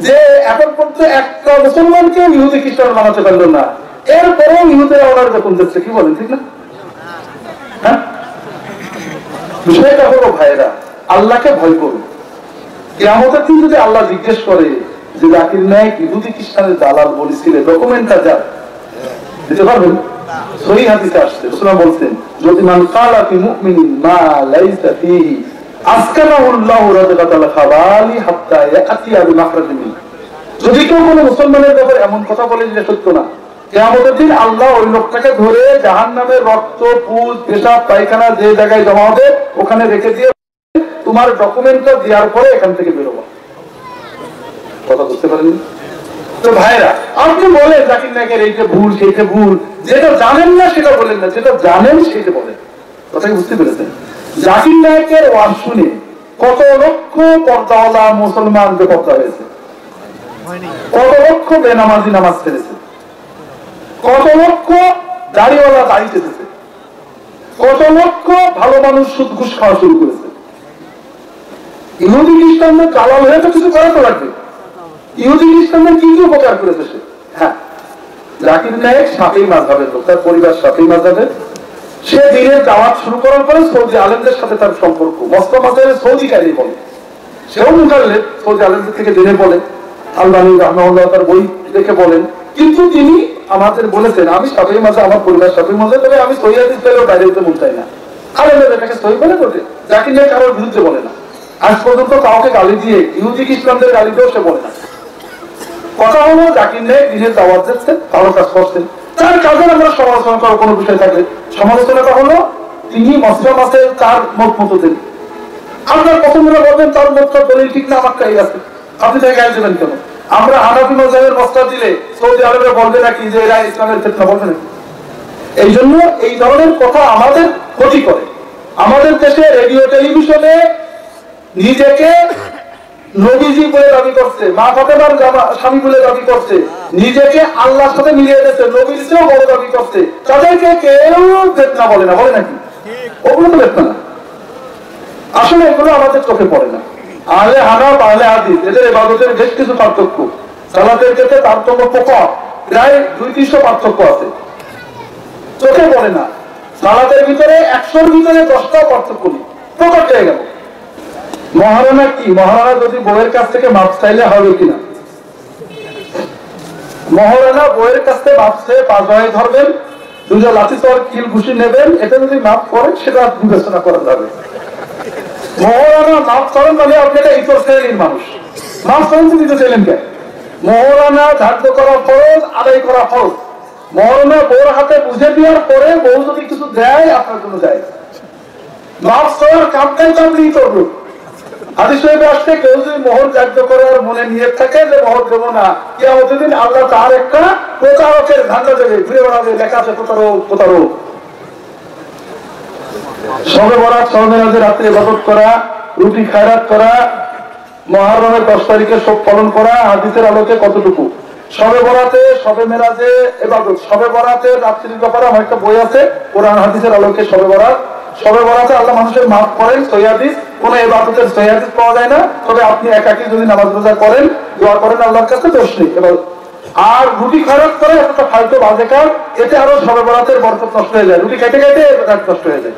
যে এখন পর্যন্ত একটা মুসলমানকে ইহুদি খ্রিস্টান বানাতে পারলো না। এরপরেও ইহুদিরা ওনার বেতন দিচ্ছে, কি বলেন, ঠিক না? হ্যাঁ, বিষয়টা হলো ভাইরা আল্লাহকে ভয় করুন। কিয়ামতের দিন যদি আল্লাহ জিজ্ঞেস করে যে জাকির নায়েক ইহুদি খ্রিস্টানের দালাল বলেছিলে, ডকুমেন্টটা যা দিতে পারবেন? সহিহ হাদিসে আসছে, রাসূলুল্লাহ বলছেন যদি মান ক্বালা ফি মুমিনিন মা লাইসা ফীহি আসকানাহুল্লাহু রাজকাতাল খাবালি হাত্তা ইয়াতিয়া বিমাখরাজিহি। যদি কেউ কোনো মুসলমানের ব্যাপারে এমন কথা বলে যে সত্য না, কিয়ামতের দিন আল্লাহ ওই লোকটাকে ধরে জাহান্নামের রক্ত, পুজ, পেশাব, পায়খানা যে জায়গায় জমা হবে ওখানে রেখে দিয়ে তোমার ডকুমেন্টটা দেওয়ার পরে এখান থেকে বেরোবো। কথা বুঝতে পারেন? তো ভাইরা, আপনি বলেন জাকির নায়কের এইটা ভুল সেইটা ভুল, যেটা জানেন না সেটা বলেন না, যেটা জানেন সেটা বলেন। কথাকে বুঝতে পেরেছেন? জাকির নায়কের ওয়াজ শুনে কত লক্ষ পর্দাওয়ালা মুসলমান বেপর্দা হয়েছে, কত লক্ষ বেনামাজি নামাজ ছেড়েছে, কত লক্ষ দাড়িওয়ালা দাড়ি চেতেছে, কত লক্ষ ভালো মানুষ সুদ ঘুষ খাওয়া শুরু করেছে। ইহুদি খ্রিস্টানদের দালাল হয়ে তো কিছু করাতে লাগবে। ইহুদি খ্রিস্টানদের কি কি উপকার করেছে সে? হ্যাঁ, জাকির নায়েক শাফিঈ মাযহাবের লোক, তার পরিবার শাফিঈ মাযহাবের। সে দিনের দাওয়াত শুরু করার পরে সৌদি আলেমদের সাথে তার সম্পর্ক, মস্কো মাযহাবের সৌদি কারি বলে, সেও মুকাল্লিদ, সৌদি আলেমদের থেকে জেনে বলে, আলবানী রাহমাহুল্লাহ তার বই দেখে বলেন। কিন্তু তিনি আমাদের বলেছেন, আমি শাফিঈ মাযহাব, আমার পরিবার শাফিঈ মাযহাব, তবে আমি সহিহ হাদিস পেলেও বাইরে হতে মন চাই না। আলেমদের এটাকে সহিহ বলে বলে, জাকির নায়েক কারোর বিরুদ্ধে বলে না। আজ পর্যন্ত কাউকে গালি দিয়ে, ইহুদি খ্রিস্টানদের গালি দিয়েও সে বলে না। কথা হলো জাকির নায়েক দিনের দাওয়াত দিচ্ছেন, ভালো কাজ করছেন, তার কাজের আমরা সমালোচনা করার কোনো বিষয় থাকলে সমালোচনাটা হলো তিনি মসলা মাসে তার মত মতো দেন। আপনার পছন্দরা বলবেন তার মতটা দলিল ঠিক না, আমার কাজ আছে, আপনি তাই গায়ে দেবেন কেন? আমরা হানাফি মাযহাবের মসলা দিলে সৌদি আরবে বলবে নাকি যে এরা ইসলামের ফিতনা বলবে নাকি? এই জন্য এই ধরনের কথা আমাদের ক্ষতি করে। আমাদের দেশে রেডিও টেলিভিশনে নিজেকে নবীজি বলে দাবি করছে, মা ফাতেমার স্বামী বলে দাবি করছে, নিজেকে আল্লাহর সাথে মিলিয়ে দিয়েছে, নবীর চেয়েও বড় দাবি করছে, তাদেরকে কেউ ফিতনা বলে না, বলে নাকি? ওগুলো তো ফিতনা না। আসলে এগুলো আমাদের চোখে পড়ে না। আহলে হানাফ, আহলে হাদিস, এদের ইবাদতের বেশ কিছু পার্থক্য। সালাতের ক্ষেত্রে তারতম্য প্রকট, প্রায় 200-300 পার্থক্য আছে, চোখে পড়ে না। সালাতের ভিতরে 100-র ভিতরে 10টা পার্থক্য নেই, প্রকট হয়ে গেল। মহারানা কি? মহারানা যদি বউয়ের কাছ থেকে মাপ চাইলে হবে কিনা? মহারানা বউয়ের কাছ থেকে মাপ চেয়ে পাঁচবাই ধরবেন, দুটো লাঠি চর কিল ঘুষি নেবেন, এটা যদি মাপ করেন সেটা বিবেচনা করা যাবে। মহারানা মাপ করেন মানে আপনি একটা ইতর শ্রেণীর মানুষ, মাপ করেন তো দিতে চাইলেন কেন? মহারানা ধার্য করা ফরজ, আদায় করা ফরজ। মহারানা বউর হাতে বুঝে দেওয়ার পরে বউ যদি কিছু দেয় আপনার জন্য দেয়, মাপ করার কামটাই তো আপনি করবেন। হাদিস শরীফে আসছে, কেউ যদি মোহর ধার্য করার মনে নিয়ত থাকে যে মোহর দেবো না, কিয়ামতের দিন আল্লাহ তার একটা প্রতারকের ধান্দা দেবে, ঘুরে বেড়াবে, লেখা আছে প্রতারক প্রতারক। শবে বরাত, শবে মেরাজে রাত্রে ইবাদত করা, রুটি খায়রাত করা, মুহররমের 10 তারিখে শোক পালন করা, হাদিসের আলোকে কতটুকু? শবে বরাতে, শবে মেরাজে ইবাদত, শবে বরাতে রাত্রির ব্যাপারে আমার একটা বই আছে, কোরআন হাদিসের আলোকে শবে বরাত। শবে বরাতে আল্লাহ মানুষের মাফ করেন, সহিহ হাদিস, কোন ইবাদতের সহিহ হাদিস পাওয়া যায় না, তবে আপনি একাকী যদি নামাজ রোজা করেন, দোয়া করেন আল্লাহর কাছে, দোষ নেই। আর রুটি খারাপ করে একটা ফালতু বাজে কাজ, এতে আরো শবে বরাতের বরকত নষ্ট হয়ে যায়, রুটি খাইতে খাইতে নষ্ট হয়ে যায়।